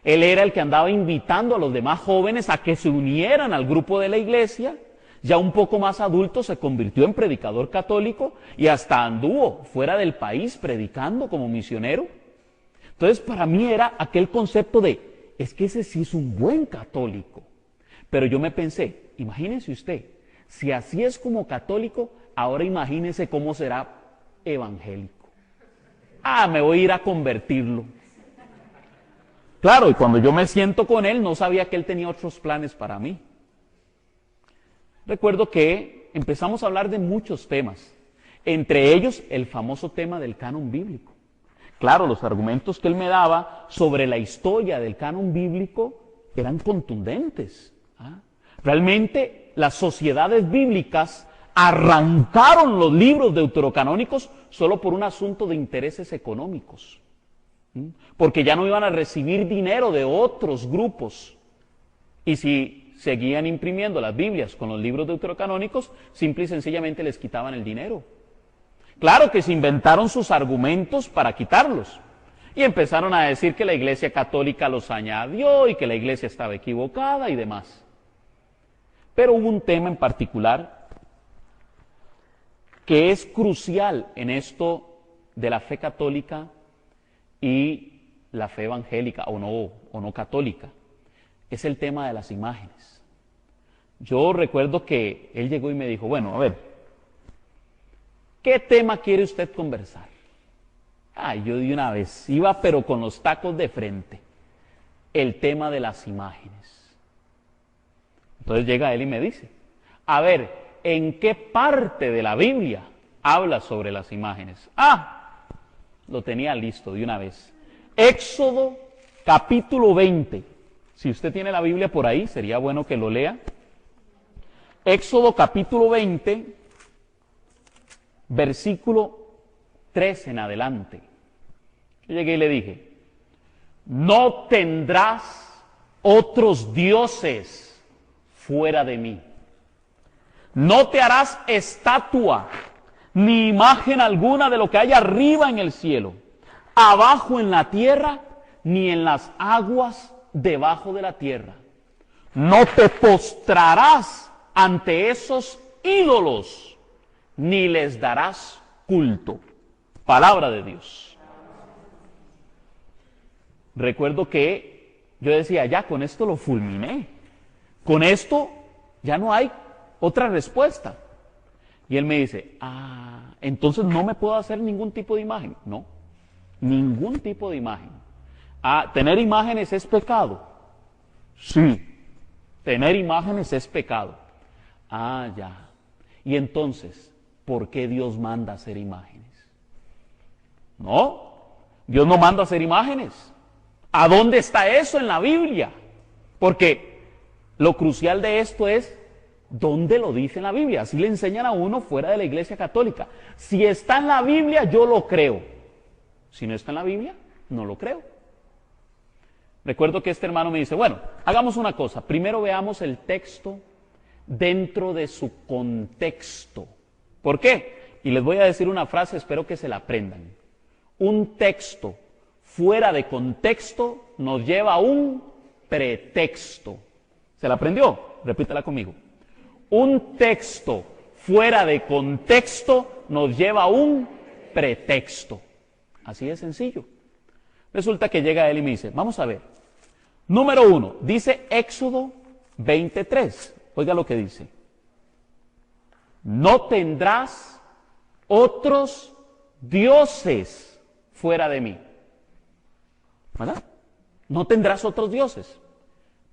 él era el que andaba invitando a los demás jóvenes a que se unieran al grupo de la iglesia. Ya un poco más adulto se convirtió en predicador católico y hasta anduvo fuera del país predicando como misionero. Entonces para mí era aquel concepto de, es que ese sí es un buen católico. Pero yo me pensé, imagínese usted, Si así es como católico, ahora imagínese cómo será evangélico. Me voy a ir a convertirlo. Claro, y cuando yo me siento con él, no sabía que él tenía otros planes para mí. Recuerdo que empezamos a hablar de muchos temas, entre ellos el famoso tema del canon bíblico. Claro, los argumentos que él me daba sobre la historia del canon bíblico eran contundentes. Realmente las sociedades bíblicas arrancaron los libros deuterocanónicos solo por un asunto de intereses económicos, porque ya no iban a recibir dinero de otros grupos. Y si seguían imprimiendo las Biblias con los libros deuterocanónicos, simple y sencillamente les quitaban el dinero. Claro que se inventaron sus argumentos para quitarlos. Y empezaron a decir que la Iglesia Católica los añadió y que la Iglesia estaba equivocada y demás. Pero hubo un tema en particular que es crucial en esto de la fe católica y la fe evangélica o no católica. Es el tema de las imágenes. Yo recuerdo que él llegó y me dijo, bueno, a ver, ¿qué tema quiere usted conversar? Yo de una vez, iba pero con los tacos de frente, el tema de las imágenes. Entonces llega él y me dice, a ver, ¿en qué parte de la Biblia habla sobre las imágenes? Lo tenía listo de una vez. Éxodo capítulo 20. Si usted tiene la Biblia por ahí, sería bueno que lo lea. Éxodo capítulo 20, versículo 3 en adelante. Yo llegué y le dije, no tendrás otros dioses fuera de mí. No te harás estatua, ni imagen alguna de lo que hay arriba en el cielo, abajo en la tierra, ni en las aguas debajo de la tierra. No te postrarás ante esos ídolos, ni les darás culto. Palabra de Dios. Recuerdo que yo decía, ya con esto lo fulminé. Con esto ya no hay otra respuesta. Y él me dice, entonces no me puedo hacer ningún tipo de imagen. No, ningún tipo de imagen. ¿Tener imágenes es pecado? Sí, tener imágenes es pecado. Ya. Y entonces, ¿por qué Dios manda hacer imágenes? No, Dios no manda hacer imágenes. ¿A dónde está eso en la Biblia? Porque lo crucial de esto es, ¿dónde lo dice en la Biblia? Así le enseñan a uno fuera de la Iglesia Católica. Si está en la Biblia, yo lo creo. Si no está en la Biblia, no lo creo. Recuerdo que este hermano me dice, bueno, hagamos una cosa. Primero veamos el texto dentro de su contexto. ¿Por qué? Y les voy a decir una frase, espero que se la aprendan. Un texto fuera de contexto nos lleva a un pretexto. ¿Se la aprendió? Repítela conmigo. Un texto fuera de contexto nos lleva a un pretexto. Así de sencillo. Resulta que llega él y me dice, vamos a ver. Número 1, dice Éxodo 23. Oiga lo que dice. No tendrás otros dioses fuera de mí. ¿Verdad? No tendrás otros dioses.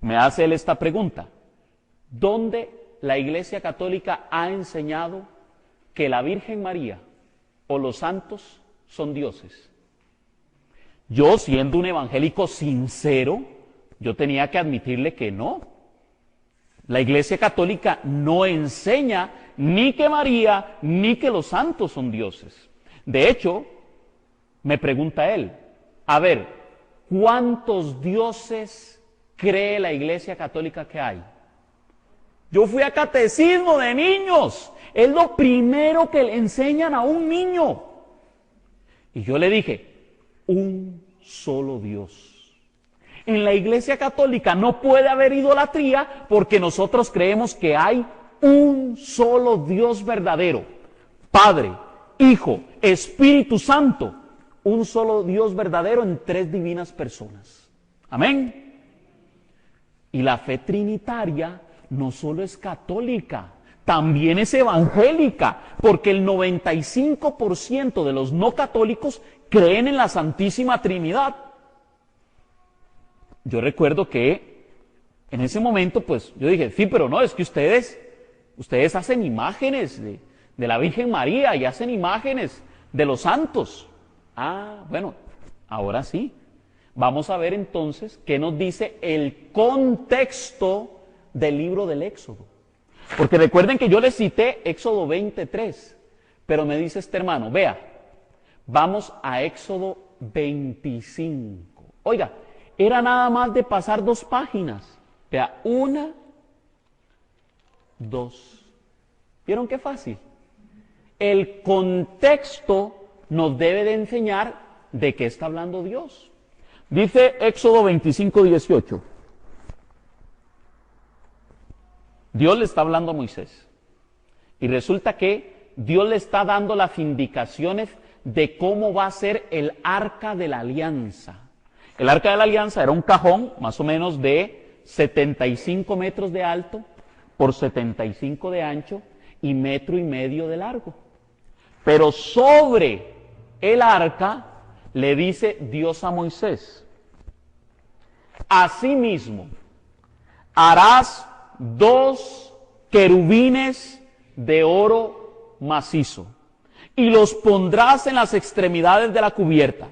Me hace él esta pregunta. ¿Dónde la Iglesia Católica ha enseñado que la Virgen María o los santos son dioses? Yo, siendo un evangélico sincero, yo tenía que admitirle que no. La Iglesia Católica no enseña ni que María ni que los santos son dioses. De hecho, me pregunta él, a ver, ¿cuántos dioses cree la Iglesia Católica que hay? Yo fui a catecismo de niños. Es lo primero que le enseñan a un niño. Y yo le dije, un solo Dios. En la Iglesia Católica no puede haber idolatría porque nosotros creemos que hay un solo Dios verdadero. Padre, Hijo, Espíritu Santo. Un solo Dios verdadero en 3 divinas personas. Amén. Y la fe trinitaria no solo es católica, también es evangélica, porque el 95% de los no católicos creen en la Santísima Trinidad. Yo recuerdo que en ese momento, pues, yo dije, sí, pero no, es que ustedes hacen imágenes de la Virgen María y hacen imágenes de los santos. Ah, bueno, ahora sí. Vamos a ver entonces qué nos dice el contexto del libro del Éxodo. Porque recuerden que yo les cité Éxodo 23, pero me dice este hermano, vea, vamos a Éxodo 25. Oiga, era nada más de pasar 2 páginas. Vea, 1, 2. ¿Vieron qué fácil? El contexto nos debe de enseñar de qué está hablando Dios. Dice Éxodo 25, 18. Dios le está hablando a Moisés. Y resulta que Dios le está dando las indicaciones de cómo va a ser el arca de la alianza. El arca de la alianza era un cajón más o menos de 75 metros de alto por 75 de ancho y 1,5 metros de largo. Pero sobre el arca le dice Dios a Moisés, asimismo harás 2 querubines de oro macizo y los pondrás en las extremidades de la cubierta.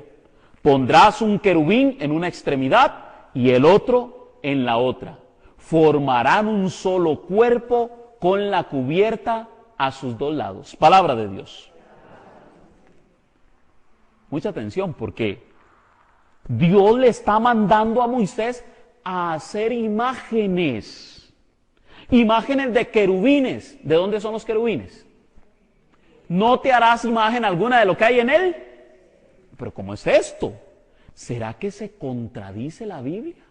Pondrás un querubín en una extremidad y el otro en la otra. Formarán un solo cuerpo con la cubierta a sus 2 lados. Palabra de Dios. Mucha atención, porque Dios le está mandando a Moisés a hacer imágenes. Imágenes de querubines. ¿De dónde son los querubines? No te harás imagen alguna de lo que hay en él. Pero ¿cómo es esto? ¿Será que se contradice la Biblia?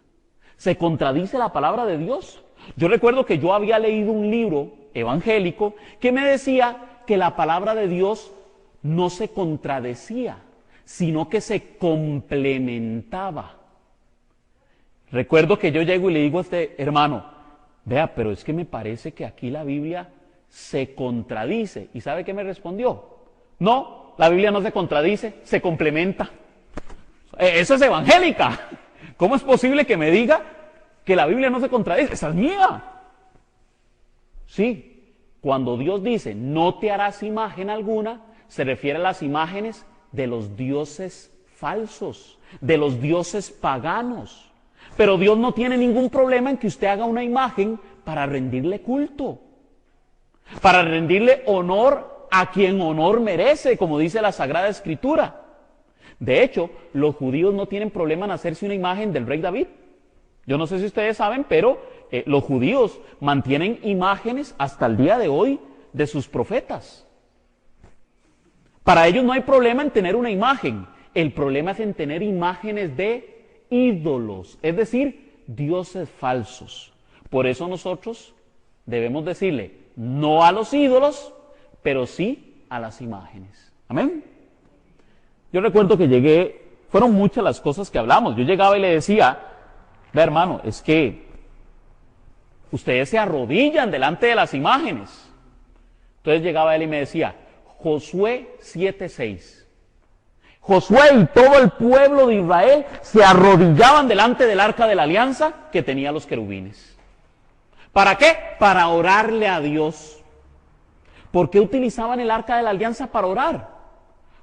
¿Se contradice la palabra de Dios? Yo recuerdo que yo había leído un libro evangélico que me decía que la palabra de Dios no se contradecía, sino que se complementaba. Recuerdo que yo llego y le digo a este hermano, vea, pero es que me parece que aquí la Biblia se contradice. ¿Y sabe qué me respondió? No, la Biblia no se contradice, se complementa. Eso es evangélica. ¿Cómo es posible que me diga que la Biblia no se contradice? Esa es mía. Sí, cuando Dios dice, no te harás imagen alguna, se refiere a las imágenes de los dioses falsos, de los dioses paganos. Pero Dios no tiene ningún problema en que usted haga una imagen para rendirle culto, para rendirle honor a quien honor merece, como dice la Sagrada Escritura. De hecho, los judíos no tienen problema en hacerse una imagen del rey David. Yo no sé si ustedes saben, pero los judíos mantienen imágenes hasta el día de hoy de sus profetas. Para ellos no hay problema en tener una imagen. El problema es en tener imágenes de ídolos, es decir, dioses falsos. Por eso nosotros debemos decirle no a los ídolos, pero sí a las imágenes. Amén. Yo recuerdo que llegué, fueron muchas las cosas que hablamos. Yo llegaba y le decía, ve hermano, es que ustedes se arrodillan delante de las imágenes. Entonces llegaba él y me decía, Josué 7:6. Josué y todo el pueblo de Israel se arrodillaban delante del arca de la alianza que tenía los querubines. ¿Para qué? Para orarle a Dios. ¿Por qué utilizaban el arca de la alianza para orar?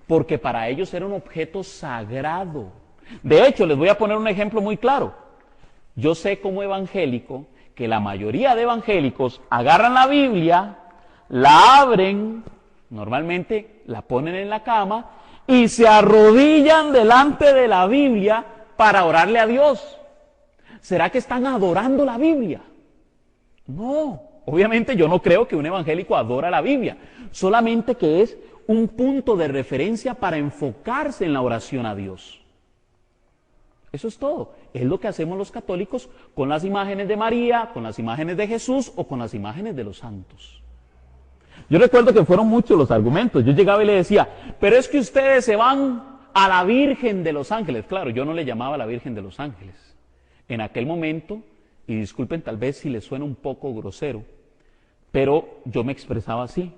Porque para ellos era un objeto sagrado. De hecho, les voy a poner un ejemplo muy claro. Yo sé como evangélico que la mayoría de evangélicos agarran la Biblia, la abren, normalmente la ponen en la cama y se arrodillan delante de la Biblia para orarle a Dios. ¿Será que están adorando la Biblia? No, obviamente yo no creo que un evangélico adora la Biblia, solamente que es un punto de referencia para enfocarse en la oración a Dios. Eso es todo. Es lo que hacemos los católicos con las imágenes de María, con las imágenes de Jesús o con las imágenes de los santos. Yo recuerdo que fueron muchos los argumentos. Yo llegaba y le decía, pero es que ustedes se van a la Virgen de los Ángeles. Claro, yo no le llamaba a la Virgen de los Ángeles. En aquel momento, y disculpen tal vez si les suena un poco grosero, Pero yo me expresaba así: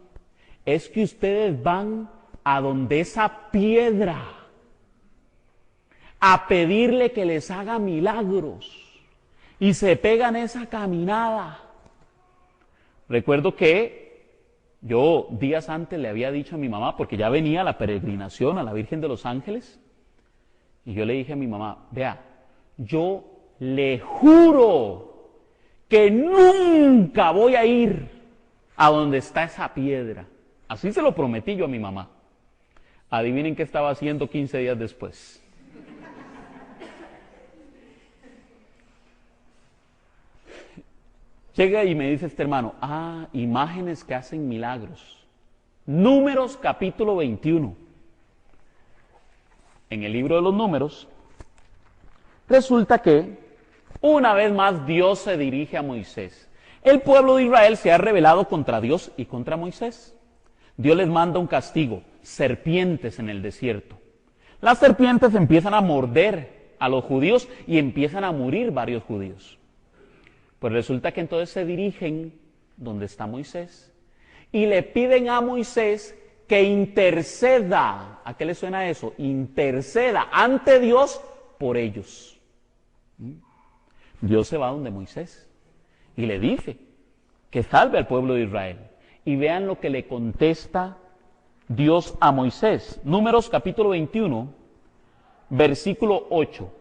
es que ustedes van a donde esa piedra a pedirle que les haga milagros y se pegan esa caminada. Recuerdo que yo días antes le había dicho a mi mamá, porque ya venía la peregrinación a la Virgen de los Ángeles, y yo le dije a mi mamá: vea, yo le juro que nunca voy a ir a donde está esa piedra. Así se lo prometí yo a mi mamá. Adivinen qué estaba haciendo 15 días después. Llega y me dice este hermano: imágenes que hacen milagros. Números capítulo 21. En el libro de los Números, resulta que una vez más Dios se dirige a Moisés. El pueblo de Israel se ha rebelado contra Dios y contra Moisés. Dios les manda un castigo: serpientes en el desierto. Las serpientes empiezan a morder a los judíos y empiezan a morir varios judíos. Pues resulta que entonces se dirigen donde está Moisés y le piden a Moisés que interceda. ¿A qué le suena eso? Interceda ante Dios por ellos. Dios se va donde Moisés y le dice que salve al pueblo de Israel. Y vean lo que le contesta Dios a Moisés. Números capítulo 21, versículo 8.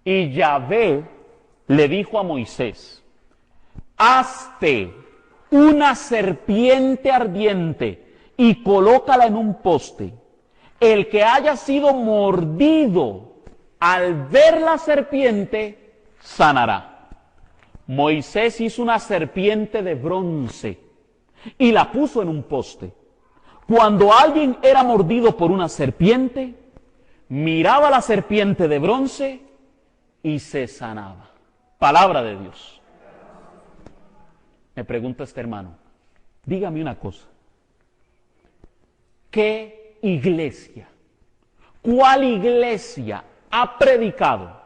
Y Yahvé le dijo a Moisés: hazte una serpiente ardiente y colócala en un poste. El que haya sido mordido al ver la serpiente sanará. Moisés hizo una serpiente de bronce y la puso en un poste. Cuando alguien era mordido por una serpiente, miraba la serpiente de bronce y se sanaba. Palabra de Dios. Me pregunta este hermano: dígame una cosa. ¿Qué iglesia, cuál iglesia ha predicado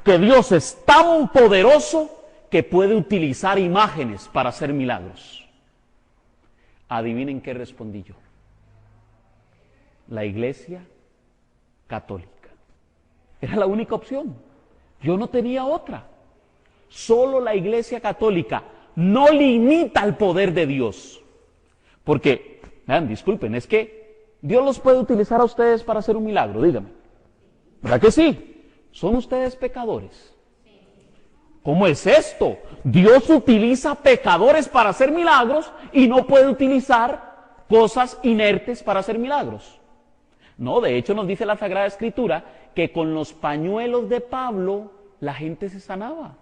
que Dios es tan poderoso que puede utilizar imágenes para hacer milagros? Adivinen qué respondí yo: la Iglesia Católica. Era la única opción. Yo no tenía otra. Solo la Iglesia Católica no limita el poder de Dios. Porque, vean, disculpen, es que Dios los puede utilizar a ustedes para hacer un milagro, díganme. ¿Verdad que sí? ¿Son ustedes pecadores? ¿Cómo es esto? Dios utiliza pecadores para hacer milagros y no puede utilizar cosas inertes para hacer milagros. No, de hecho nos dice la Sagrada Escritura que con los pañuelos de Pablo la gente se sanaba.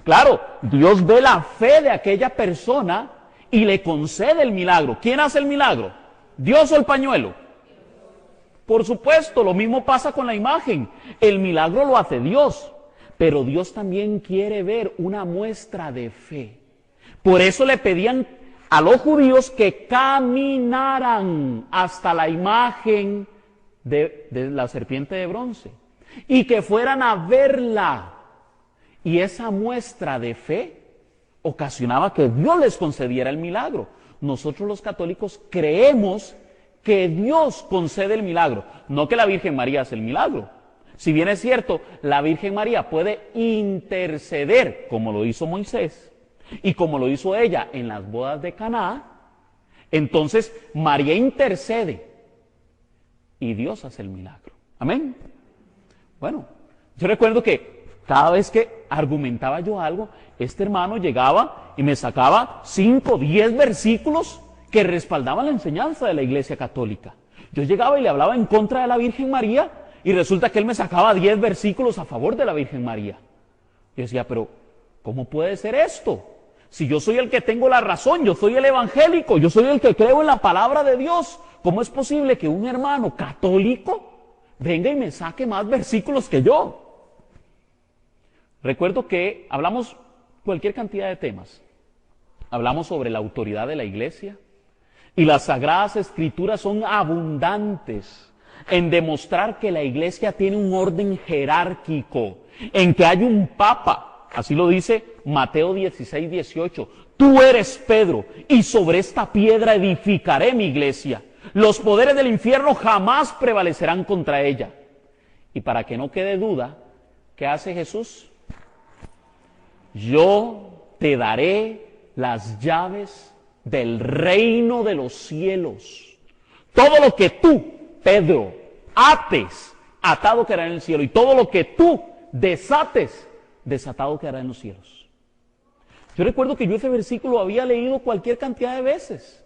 Claro, Dios ve la fe de aquella persona y le concede el milagro. ¿Quién hace el milagro? ¿Dios o el pañuelo? Por supuesto, lo mismo pasa con la imagen. El milagro lo hace Dios, pero Dios también quiere ver una muestra de fe. Por eso le pedían a los judíos que caminaran hasta la imagen de la serpiente de bronce y que fueran a verla. Y esa muestra de fe ocasionaba que Dios les concediera el milagro. Nosotros los católicos creemos que Dios concede el milagro, no que la Virgen María hace el milagro. Si bien es cierto, la Virgen María puede interceder, como lo hizo Moisés, y como lo hizo ella en las bodas de Caná, entonces María intercede y Dios hace el milagro. Amén. Bueno, yo recuerdo que cada vez que argumentaba yo algo, este hermano llegaba y me sacaba 5, 10 versículos que respaldaban la enseñanza de la Iglesia Católica. Yo llegaba y le hablaba en contra de la Virgen María y resulta que él me sacaba 10 versículos a favor de la Virgen María. Yo decía, pero ¿cómo puede ser esto? Si yo soy el que tengo la razón, yo soy el evangélico, yo soy el que creo en la palabra de Dios, ¿cómo es posible que un hermano católico venga y me saque más versículos que yo? Recuerdo que hablamos cualquier cantidad de temas. Hablamos sobre la autoridad de la Iglesia y las Sagradas Escrituras son abundantes en demostrar que la Iglesia tiene un orden jerárquico, en que hay un Papa, así lo dice Mateo 16, 18. Tú eres Pedro, y sobre esta piedra edificaré mi iglesia. Los poderes del infierno jamás prevalecerán contra ella. Y para que no quede duda, ¿qué hace Jesús? Yo te daré las llaves del reino de los cielos. Todo lo que tú, Pedro, ates, atado quedará en el cielo. Y todo lo que tú desates, desatado quedará en los cielos. Yo recuerdo que yo ese versículo había leído cualquier cantidad de veces.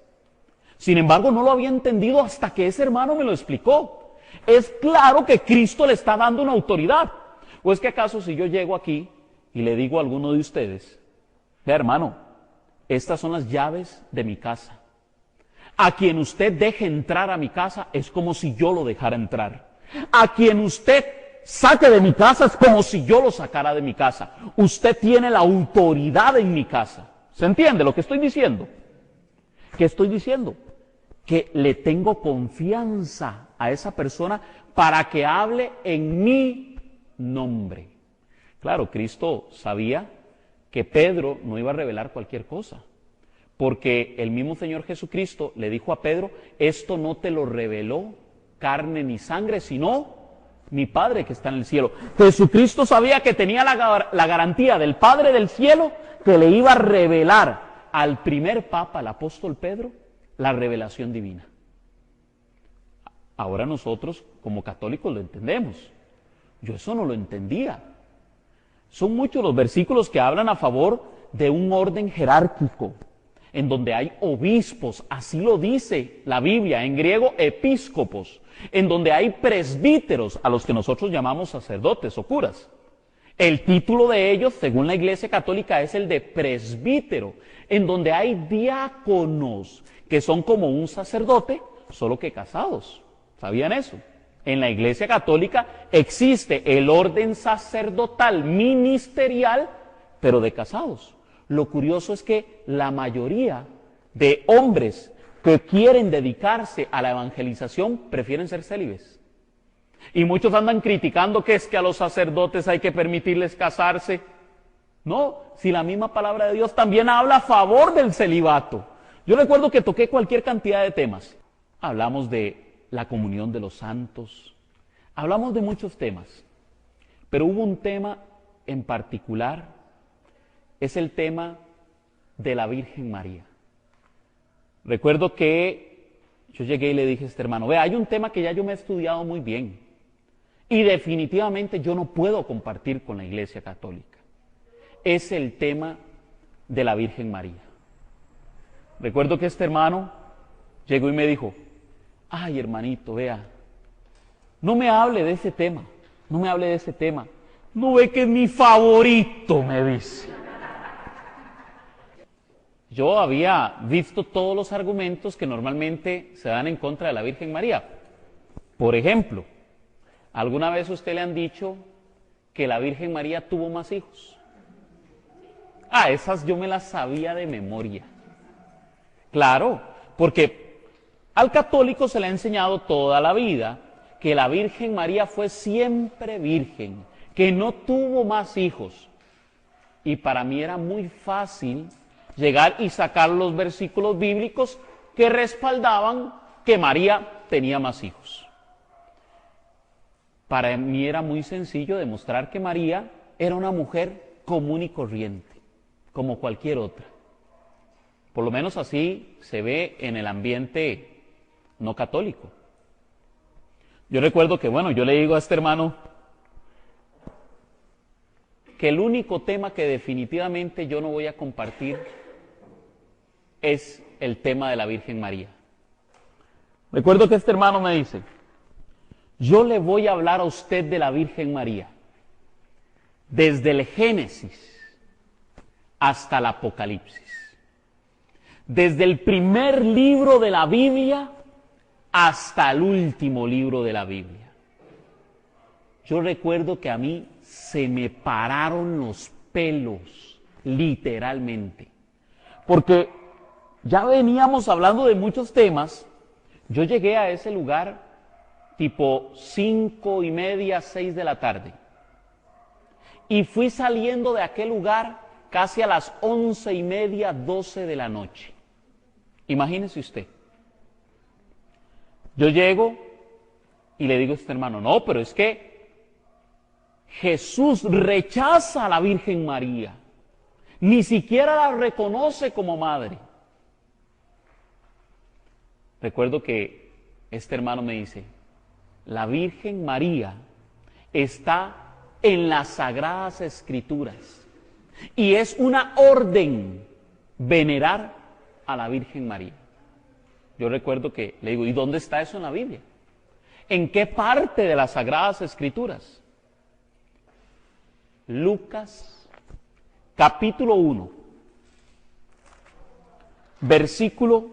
Sin embargo, no lo había entendido hasta que ese hermano me lo explicó. Es claro que Cristo le está dando una autoridad. ¿O es que acaso si yo llego aquí y le digo a alguno de ustedes, vea hermano, estas son las llaves de mi casa. A quien usted deje entrar a mi casa es como si yo lo dejara entrar. A quien usted saque de mi casa es como si yo lo sacara de mi casa. Usted tiene la autoridad en mi casa. ¿Se entiende lo que estoy diciendo? ¿Qué estoy diciendo? Que le tengo confianza a esa persona para que hable en mi nombre. Claro, Cristo sabía que Pedro no iba a revelar cualquier cosa, porque el mismo Señor Jesucristo le dijo a Pedro, esto no te lo reveló carne ni sangre, sino mi Padre que está en el cielo. Jesucristo sabía que tenía la garantía del Padre del cielo que le iba a revelar al primer Papa, el apóstol Pedro, la revelación divina. Ahora nosotros, como católicos, lo entendemos. Yo eso no lo entendía. Son muchos los versículos que hablan a favor de un orden jerárquico, en donde hay obispos, así lo dice la Biblia, en griego episcopos, en donde hay presbíteros, a los que nosotros llamamos sacerdotes o curas. El título de ellos, según la Iglesia Católica, es el de presbítero, en donde hay diáconos, que son como un sacerdote, solo que casados. ¿Sabían eso? En la Iglesia Católica existe el orden sacerdotal ministerial, pero de casados. Lo curioso es que la mayoría de hombres que quieren dedicarse a la evangelización prefieren ser célibes. Y muchos andan criticando que es que a los sacerdotes hay que permitirles casarse. No, si la misma palabra de Dios también habla a favor del celibato. Yo recuerdo que toqué cualquier cantidad de temas. Hablamos de la comunión de los santos, hablamos de muchos temas, pero hubo un tema en particular, es el tema de la Virgen María. Recuerdo que yo llegué y le dije a este hermano, vea, hay un tema que ya yo me he estudiado muy bien y definitivamente yo no puedo compartir con la Iglesia Católica. Es el tema de la Virgen María. Recuerdo que este hermano llegó y me dijo, ay hermanito, vea, no me hable de ese tema, no me hable de ese tema. No ve que es mi favorito, me dice. Yo había visto todos los argumentos que normalmente se dan en contra de la Virgen María. Por ejemplo, ¿alguna vez a usted le han dicho que la Virgen María tuvo más hijos? Ah, esas yo me las sabía de memoria. Claro, porque al católico se le ha enseñado toda la vida que la Virgen María fue siempre virgen, que no tuvo más hijos. Y para mí era muy fácil llegar y sacar los versículos bíblicos que respaldaban que María tenía más hijos. Para mí era muy sencillo demostrar que María era una mujer común y corriente, como cualquier otra. Por lo menos así se ve en el ambiente no católico. Yo recuerdo que, yo le digo a este hermano que el único tema que definitivamente yo no voy a compartir es el tema de la Virgen María. Recuerdo que este hermano me dice, yo le voy a hablar a usted de la Virgen María, desde el Génesis hasta el Apocalipsis. Desde el primer libro de la Biblia hasta el último libro de la Biblia. Yo recuerdo que a mí se me pararon los pelos, literalmente. Porque ya veníamos hablando de muchos temas. Yo llegué a ese lugar tipo 5:30, 6 de la tarde. Y fui saliendo de aquel lugar casi a las 11:30, 12 de la noche. Imagínese usted. Yo llego y le digo a este hermano, no, pero es que Jesús rechaza a la Virgen María. Ni siquiera la reconoce como madre. Recuerdo que este hermano me dice, la Virgen María está en las Sagradas Escrituras y es una orden venerar a la Virgen María. Yo recuerdo que le digo, ¿y dónde está eso en la Biblia? ¿En qué parte de las Sagradas Escrituras? Lucas, capítulo 1, versículo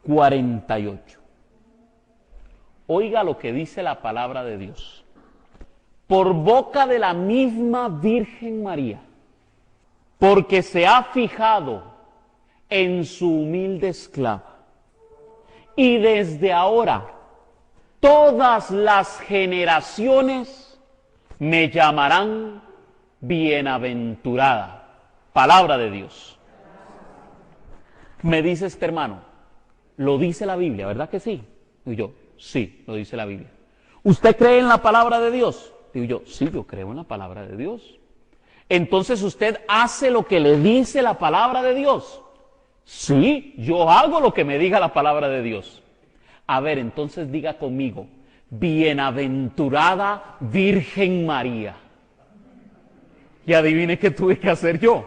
48. Oiga lo que dice la palabra de Dios. Por boca de la misma Virgen María, porque se ha fijado en su humilde esclava. Y desde ahora, todas las generaciones me llamarán bienaventurada. Palabra de Dios. Me dice este hermano, lo dice la Biblia, ¿verdad que sí? Digo yo, sí, lo dice la Biblia. ¿Usted cree en la palabra de Dios? Digo yo, sí, yo creo en la palabra de Dios. Entonces usted hace lo que le dice la palabra de Dios. Sí, yo hago lo que me diga la palabra de Dios. A ver, entonces diga conmigo, bienaventurada Virgen María. Y adivine qué tuve que hacer yo.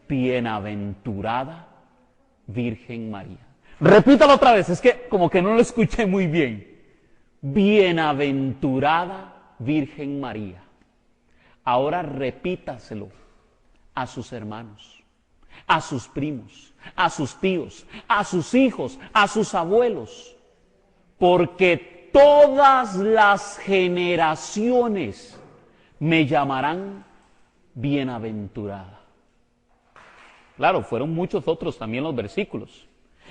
Bienaventurada Virgen María. Repítalo otra vez, es que como que no lo escuché muy bien. Bienaventurada Virgen María. Ahora repítaselo a sus hermanos, a sus primos, a sus tíos, a sus hijos, a sus abuelos, porque todas las generaciones me llamarán bienaventurada. Claro, fueron muchos otros también los versículos.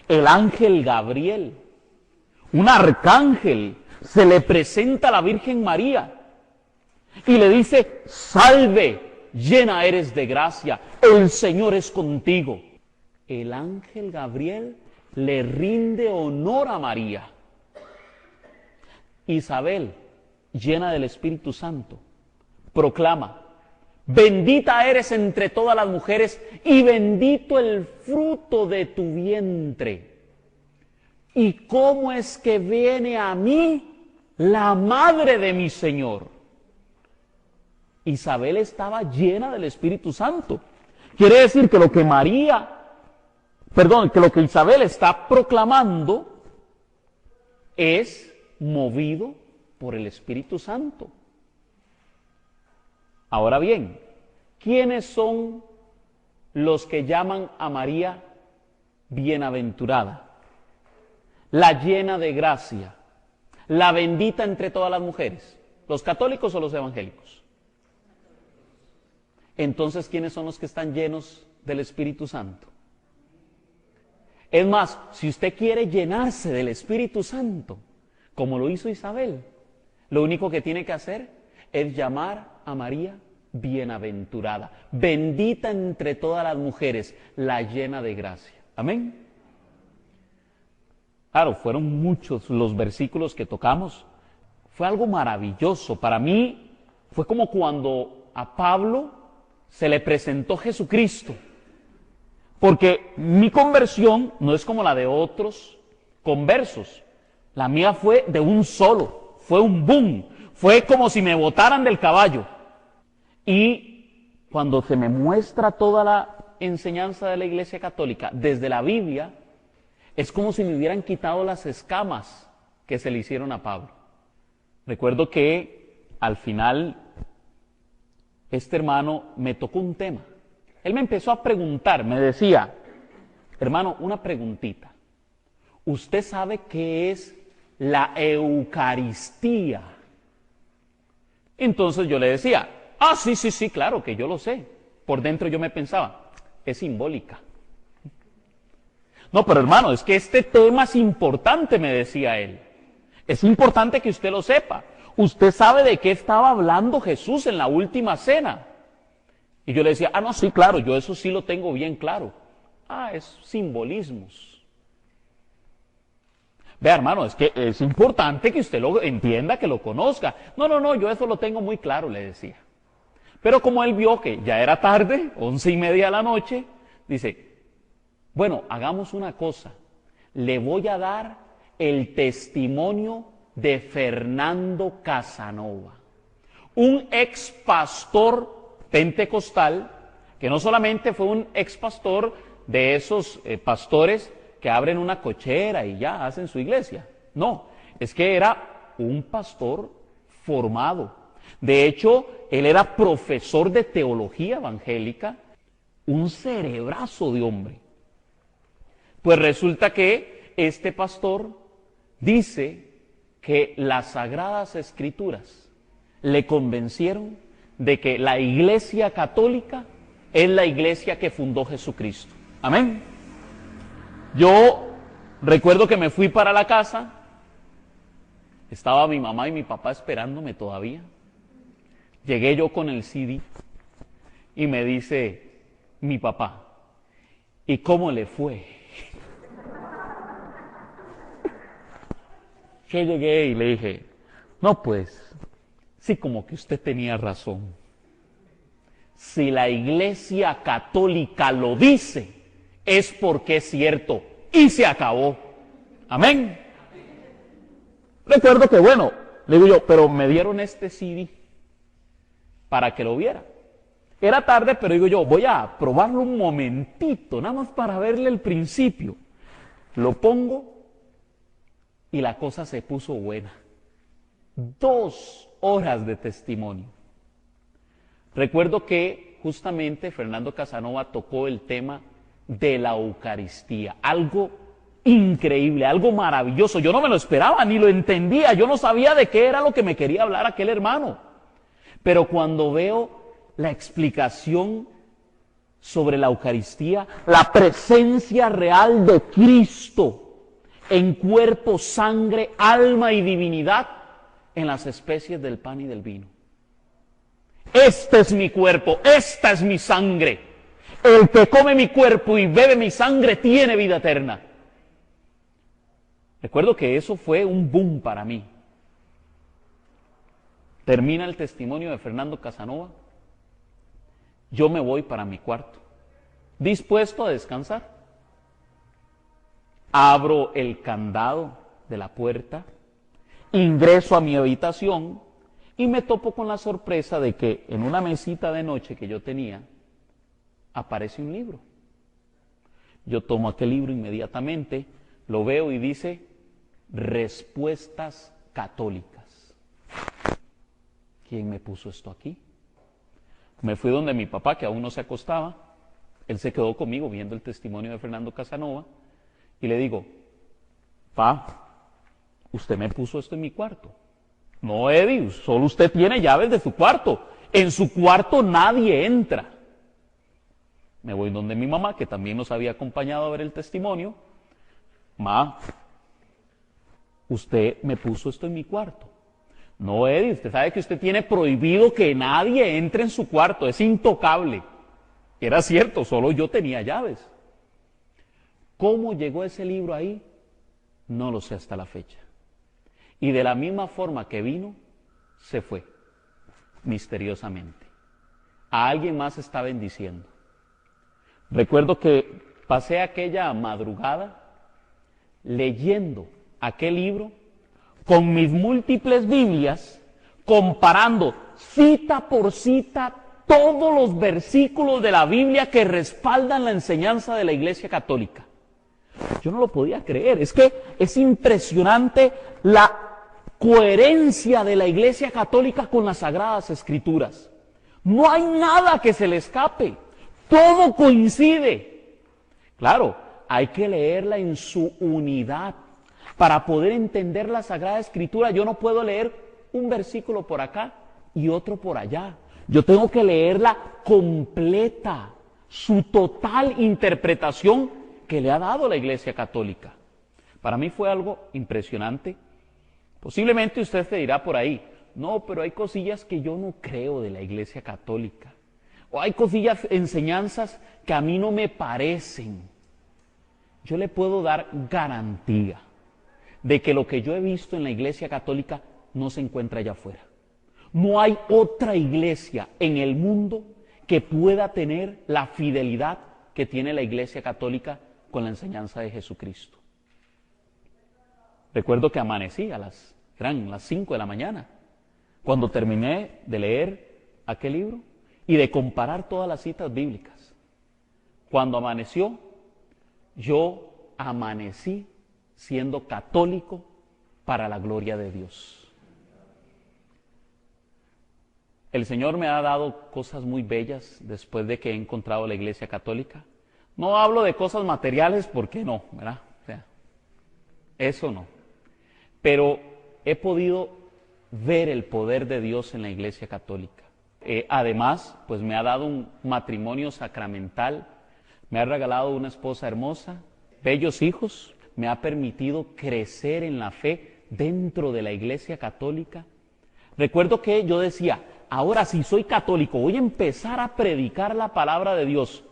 El ángel Gabriel, un arcángel, se le presenta a la Virgen María y le dice, salve, llena eres de gracia, el Señor es contigo. El ángel Gabriel le rinde honor a María. Isabel, llena del Espíritu Santo, proclama, bendita eres entre todas las mujeres y bendito el fruto de tu vientre. ¿Y cómo es que viene a mí la madre de mi Señor? Isabel estaba llena del Espíritu Santo. Quiere decir que lo que lo que Isabel está proclamando es movido por el Espíritu Santo. Ahora bien, ¿quiénes son los que llaman a María bienaventurada? La llena de gracia, la bendita entre todas las mujeres, ¿los católicos o los evangélicos? Entonces, ¿quiénes son los que están llenos del Espíritu Santo? Es más, si usted quiere llenarse del Espíritu Santo, como lo hizo Isabel, lo único que tiene que hacer es llamar a María bienaventurada, bendita entre todas las mujeres, la llena de gracia. Amén. Claro, fueron muchos los versículos que tocamos. Fue algo maravilloso. Para mí fue como cuando a Pablo se le presentó Jesucristo. Porque mi conversión no es como la de otros conversos. La mía fue de un solo, fue un boom, fue como si me botaran del caballo. Y cuando se me muestra toda la enseñanza de la Iglesia Católica desde la Biblia, es como si me hubieran quitado las escamas que se le hicieron a Pablo. Recuerdo que al final este hermano me tocó un tema. Él me empezó a preguntar, me decía, hermano, una preguntita. ¿Usted sabe qué es la Eucaristía? Entonces yo le decía, sí, claro que yo lo sé. Por dentro yo me pensaba, es simbólica. No, pero hermano, es que este tema es importante, me decía él. Es importante que usted lo sepa. Usted sabe de qué estaba hablando Jesús en la última cena. Y yo le decía, no, sí, claro, yo eso sí lo tengo bien claro. Es simbolismos. Vea, hermano, es que es importante que usted lo entienda, que lo conozca. No, yo eso lo tengo muy claro, le decía. Pero como él vio que ya era tarde, 11:30 de la noche, dice, bueno, hagamos una cosa. Le voy a dar el testimonio de Fernando Casanova, un ex pastor pentecostal, que no solamente fue un ex pastor de esos pastores que abren una cochera y ya hacen su iglesia. No, es que era un pastor formado. De hecho, él era profesor de teología evangélica, un cerebrazo de hombre. Pues resulta que este pastor dice que las Sagradas Escrituras le convencieron de que la Iglesia Católica es la iglesia que fundó Jesucristo. Amén. Yo recuerdo que me fui para la casa, estaba mi mamá y mi papá esperándome todavía. Llegué yo con el CD y me dice mi papá, ¿y cómo le fue? Yo llegué y le dije, no pues, sí, como que usted tenía razón. Si la Iglesia Católica lo dice, es porque es cierto. Y se acabó. Amén. Recuerdo que, bueno, le digo yo, pero me dieron este CD para que lo viera. Era tarde, pero digo yo, voy a probarlo un momentito, nada más para verle el principio. Lo pongo y la cosa se puso buena. 2 horas de testimonio. Recuerdo que justamente Fernando Casanova tocó el tema de la Eucaristía, algo increíble, algo maravilloso. Yo no me lo esperaba, ni lo entendía, yo no sabía de qué era lo que me quería hablar aquel hermano. Pero cuando veo la explicación sobre la Eucaristía, la presencia real de Cristo en cuerpo, sangre, alma y divinidad en las especies del pan y del vino. Este es mi cuerpo, esta es mi sangre. El que come mi cuerpo y bebe mi sangre tiene vida eterna. Recuerdo que eso fue un boom para mí. Termina el testimonio de Fernando Casanova. Yo me voy para mi cuarto, dispuesto a descansar. Abro el candado de la puerta, ingreso a mi habitación y me topo con la sorpresa de que en una mesita de noche que yo tenía, aparece un libro. Yo tomo aquel libro inmediatamente, lo veo y dice, Respuestas Católicas. ¿Quién me puso esto aquí? Me fui donde mi papá, que aún no se acostaba, él se quedó conmigo viendo el testimonio de Fernando Casanova, y le digo, pa, usted me puso esto en mi cuarto. No, Eddie, solo usted tiene llaves de su cuarto. En su cuarto nadie entra. Me voy donde mi mamá, que también nos había acompañado a ver el testimonio. Ma, usted me puso esto en mi cuarto. No, Eddie, usted sabe que usted tiene prohibido que nadie entre en su cuarto, es intocable. Era cierto, solo yo tenía llaves. ¿Cómo llegó ese libro ahí? No lo sé hasta la fecha. Y de la misma forma que vino, se fue, misteriosamente. A alguien más está bendiciendo. Recuerdo que pasé aquella madrugada leyendo aquel libro con mis múltiples Biblias, comparando cita por cita todos los versículos de la Biblia que respaldan la enseñanza de la Iglesia Católica. Yo no lo podía creer, es que es impresionante la coherencia de la Iglesia Católica con las Sagradas Escrituras. No hay nada que se le escape, todo coincide. Claro, hay que leerla en su unidad para poder entender la Sagrada Escritura. Yo no puedo leer un versículo por acá y otro por allá. Yo tengo que leerla completa, su total interpretación que le ha dado la Iglesia Católica. Para mí fue algo impresionante. Posiblemente usted se dirá por ahí, no, pero hay cosillas que yo no creo de la Iglesia Católica. o hay cosillas, enseñanzas que a mí no me parecen. Yo le puedo dar garantía de que lo que yo he visto en la Iglesia Católica no se encuentra allá afuera. No hay otra iglesia en el mundo que pueda tener la fidelidad que tiene la Iglesia Católica con la enseñanza de Jesucristo. Recuerdo que amanecí eran las 5 de la mañana, cuando terminé de leer aquel libro y de comparar todas las citas bíblicas. Cuando amaneció, yo amanecí siendo católico para la gloria de Dios. El Señor me ha dado cosas muy bellas después de que he encontrado la Iglesia Católica. No hablo de cosas materiales porque no, ¿verdad? O sea, eso no. Pero he podido ver el poder de Dios en la Iglesia Católica. Además, pues me ha dado un matrimonio sacramental, me ha regalado una esposa hermosa, bellos hijos, me ha permitido crecer en la fe dentro de la Iglesia Católica. Recuerdo que yo decía, ahora si soy católico voy a empezar a predicar la palabra de Dios,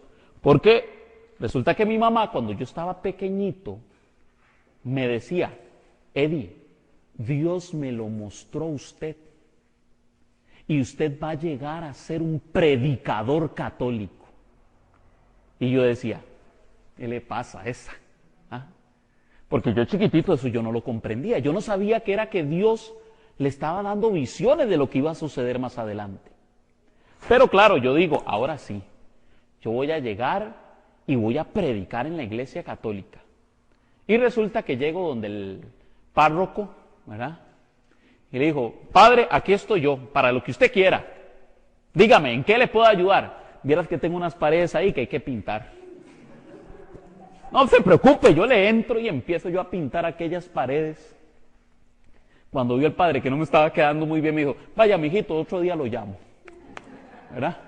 porque resulta que mi mamá, cuando yo estaba pequeñito, me decía, Eddie, Dios me lo mostró a usted y usted va a llegar a ser un predicador católico. Y yo decía, ¿qué le pasa a esa? ¿Ah? Porque yo chiquitito eso yo no lo comprendía, yo no sabía que era que Dios le estaba dando visiones de lo que iba a suceder más adelante. Pero claro, yo digo, ahora sí, yo voy a llegar y voy a predicar en la Iglesia Católica. Y resulta que llego donde el párroco, ¿verdad? Y le dijo, padre, aquí estoy yo, para lo que usted quiera. Dígame, ¿en qué le puedo ayudar? Vieras que tengo unas paredes ahí que hay que pintar. No se preocupe, yo le entro y empiezo yo a pintar aquellas paredes. Cuando vio el padre que no me estaba quedando muy bien, me dijo, vaya, mijito, otro día lo llamo. ¿Verdad?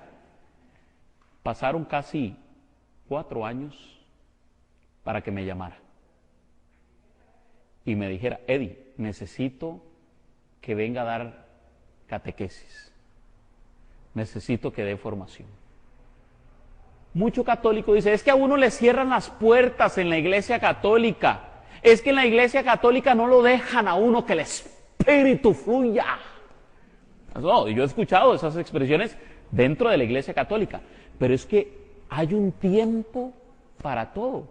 Pasaron casi 4 años para que me llamara. Y me dijera, Eddie, necesito que venga a dar catequesis. Necesito que dé formación. Mucho católico dice, es que a uno le cierran las puertas en la Iglesia Católica. Es que en la Iglesia Católica no lo dejan a uno que el Espíritu fluya. No, yo he escuchado esas expresiones dentro de la Iglesia Católica, pero es que hay un tiempo para todo.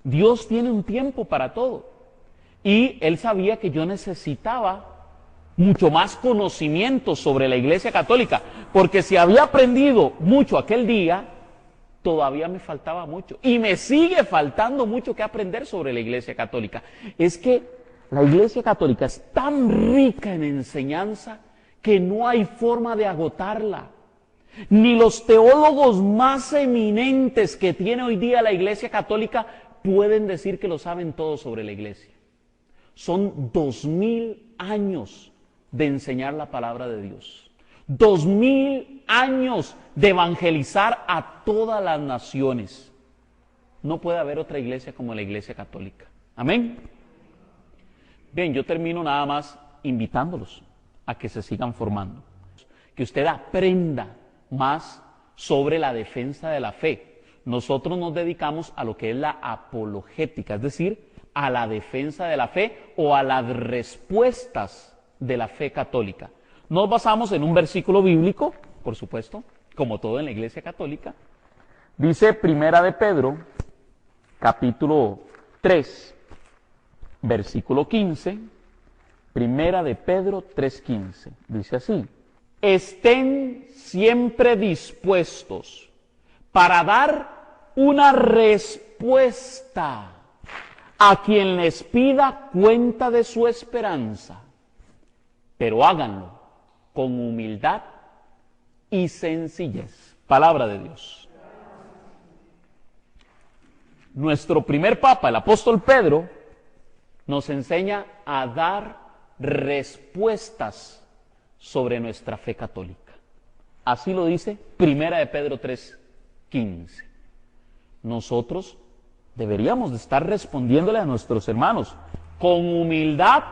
Dios tiene un tiempo para todo. Y Él sabía que yo necesitaba mucho más conocimiento sobre la Iglesia Católica, porque si había aprendido mucho aquel día, todavía me faltaba mucho. Y me sigue faltando mucho que aprender sobre la Iglesia Católica. Es que la Iglesia Católica es tan rica en enseñanza que no hay forma de agotarla. Ni los teólogos más eminentes que tiene hoy día la Iglesia Católica pueden decir que lo saben todo sobre la Iglesia. Son 2000 años de enseñar la palabra de Dios. 2000 años de evangelizar a todas las naciones. No puede haber otra iglesia como la Iglesia Católica. Amén. Bien, yo termino nada más invitándolos a que se sigan formando. Que usted aprenda más sobre la defensa de la fe. Nosotros nos dedicamos a lo que es la apologética, es decir, a la defensa de la fe o a las respuestas de la fe católica. Nos basamos en un versículo bíblico, por supuesto, como todo en la Iglesia Católica. Dice Primera de Pedro, capítulo 3, versículo 15. Primera de Pedro 3:15. Dice así: estén siempre dispuestos para dar una respuesta a quien les pida cuenta de su esperanza, pero háganlo con humildad y sencillez. Palabra de Dios. Nuestro primer papa, el apóstol Pedro, nos enseña a dar respuestas sobre nuestra fe católica. Así lo dice Primera de Pedro 3:15. Nosotros deberíamos de estar respondiéndole a nuestros hermanos con humildad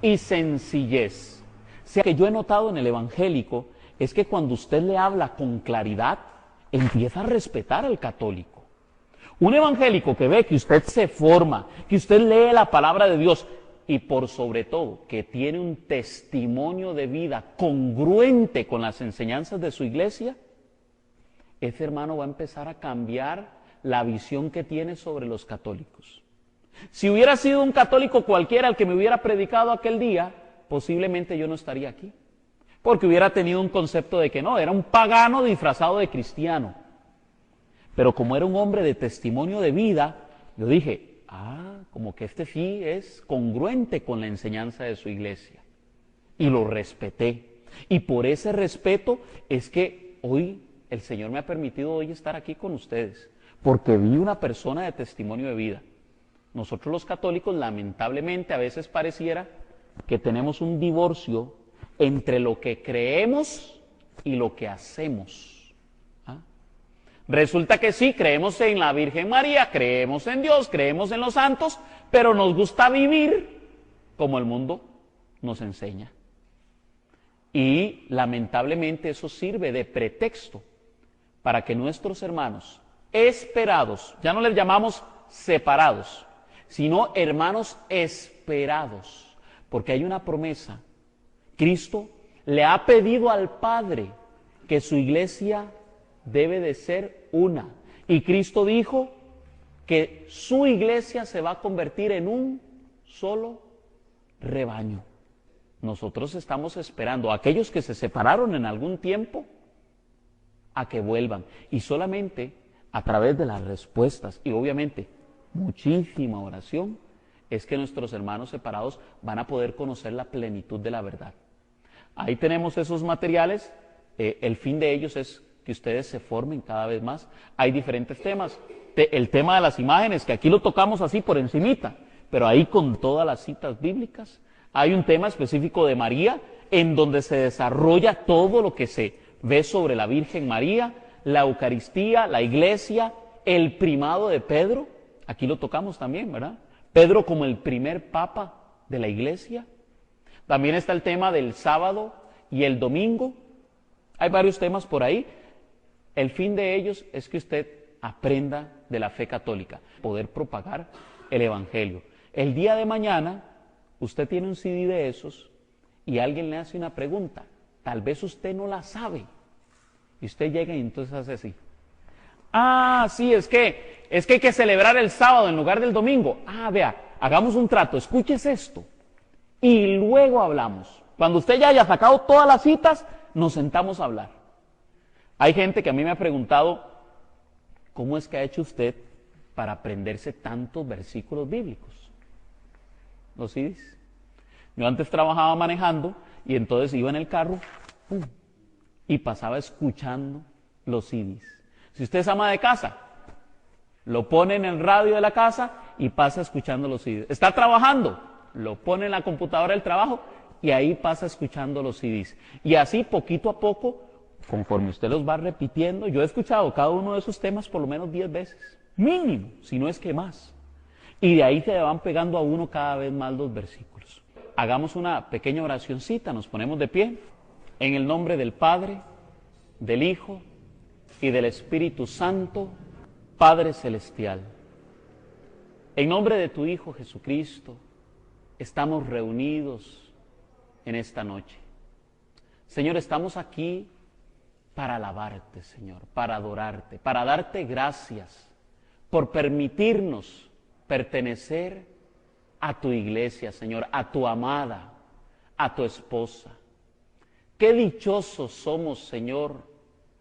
y sencillez. O sea que yo he notado en el evangélico es que cuando usted le habla con claridad, empieza a respetar al católico. Un evangélico que ve que usted se forma, que usted lee la palabra de Dios y por sobre todo que tiene un testimonio de vida congruente con las enseñanzas de su iglesia, ese hermano va a empezar a cambiar la visión que tiene sobre los católicos. Si hubiera sido un católico cualquiera el que me hubiera predicado aquel día, posiblemente yo no estaría aquí. Porque hubiera tenido un concepto de que no, era un pagano disfrazado de cristiano. Pero como era un hombre de testimonio de vida, yo dije, como que este sí es congruente con la enseñanza de su iglesia. Y lo respeté. Y por ese respeto es que hoy el Señor me ha permitido hoy estar aquí con ustedes. Porque vi una persona de testimonio de vida. Nosotros los católicos, lamentablemente, a veces pareciera que tenemos un divorcio entre lo que creemos y lo que hacemos. Resulta que sí, creemos en la Virgen María, creemos en Dios, creemos en los santos, pero nos gusta vivir como el mundo nos enseña. Y lamentablemente eso sirve de pretexto para que nuestros hermanos esperados, ya no les llamamos separados, sino hermanos esperados, porque hay una promesa. Cristo le ha pedido al Padre que su iglesia debe de ser una. Y Cristo dijo que su iglesia se va a convertir en un solo rebaño. Nosotros estamos esperando a aquellos que se separaron en algún tiempo a que vuelvan. Y solamente a través de las respuestas y obviamente muchísima oración es que nuestros hermanos separados van a poder conocer la plenitud de la verdad. Ahí tenemos esos materiales, el fin de ellos es que ustedes se formen cada vez más. Hay diferentes temas, el tema de las imágenes, que aquí lo tocamos así por encimita, pero ahí con todas las citas bíblicas. Hay un tema específico de María, en donde se desarrolla todo lo que se ve sobre la Virgen María, la Eucaristía, la Iglesia, el primado de Pedro, aquí lo tocamos también, ¿verdad? Pedro como el primer papa de la Iglesia. También está el tema del sábado y el domingo. Hay varios temas por ahí. El fin de ellos es que usted aprenda de la fe católica, poder propagar el Evangelio. El día de mañana, usted tiene un CD de esos y alguien le hace una pregunta. Tal vez usted no la sabe. Y usted llega y entonces hace así. Sí, es que hay que celebrar el sábado en lugar del domingo. Vea, hagamos un trato, escúchese esto. Y luego hablamos. Cuando usted ya haya sacado todas las citas, nos sentamos a hablar. Hay gente que a mí me ha preguntado, ¿cómo es que ha hecho usted para aprenderse tantos versículos bíblicos? ¿Los CDs? Yo antes trabajaba manejando y entonces iba en el carro y pasaba escuchando los CDs. Si usted es ama de casa, lo pone en el radio de la casa y pasa escuchando los CDs. Está trabajando, lo pone en la computadora del trabajo y ahí pasa escuchando los CDs. Y así poquito a poco, conforme usted los va repitiendo, yo he escuchado cada uno de esos temas por lo menos 10 veces, mínimo, si no es que más. Y de ahí se le van pegando a uno cada vez más los versículos. Hagamos una pequeña oracioncita, nos ponemos de pie, en el nombre del Padre, del Hijo y del Espíritu Santo, Padre Celestial. En nombre de tu Hijo Jesucristo, estamos reunidos en esta noche. Señor, estamos aquí para alabarte, Señor, para adorarte, para darte gracias por permitirnos pertenecer a tu iglesia, Señor, a tu amada, a tu esposa. Qué dichosos somos, Señor,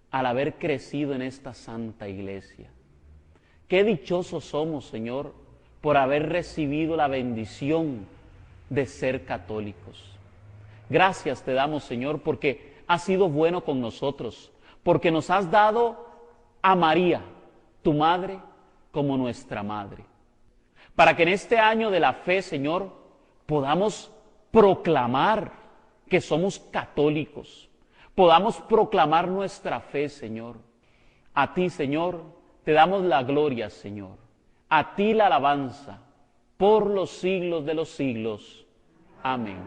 al haber crecido en esta santa iglesia. Qué dichosos somos, Señor, por haber recibido la bendición de ser católicos. Gracias te damos, Señor, porque has sido bueno con nosotros, porque nos has dado a María, tu madre, como nuestra madre. Para que en este año de la fe, Señor, podamos proclamar que somos católicos, podamos proclamar nuestra fe, Señor. A ti, Señor, te damos la gloria, Señor. A ti la alabanza, por los siglos de los siglos. Amén.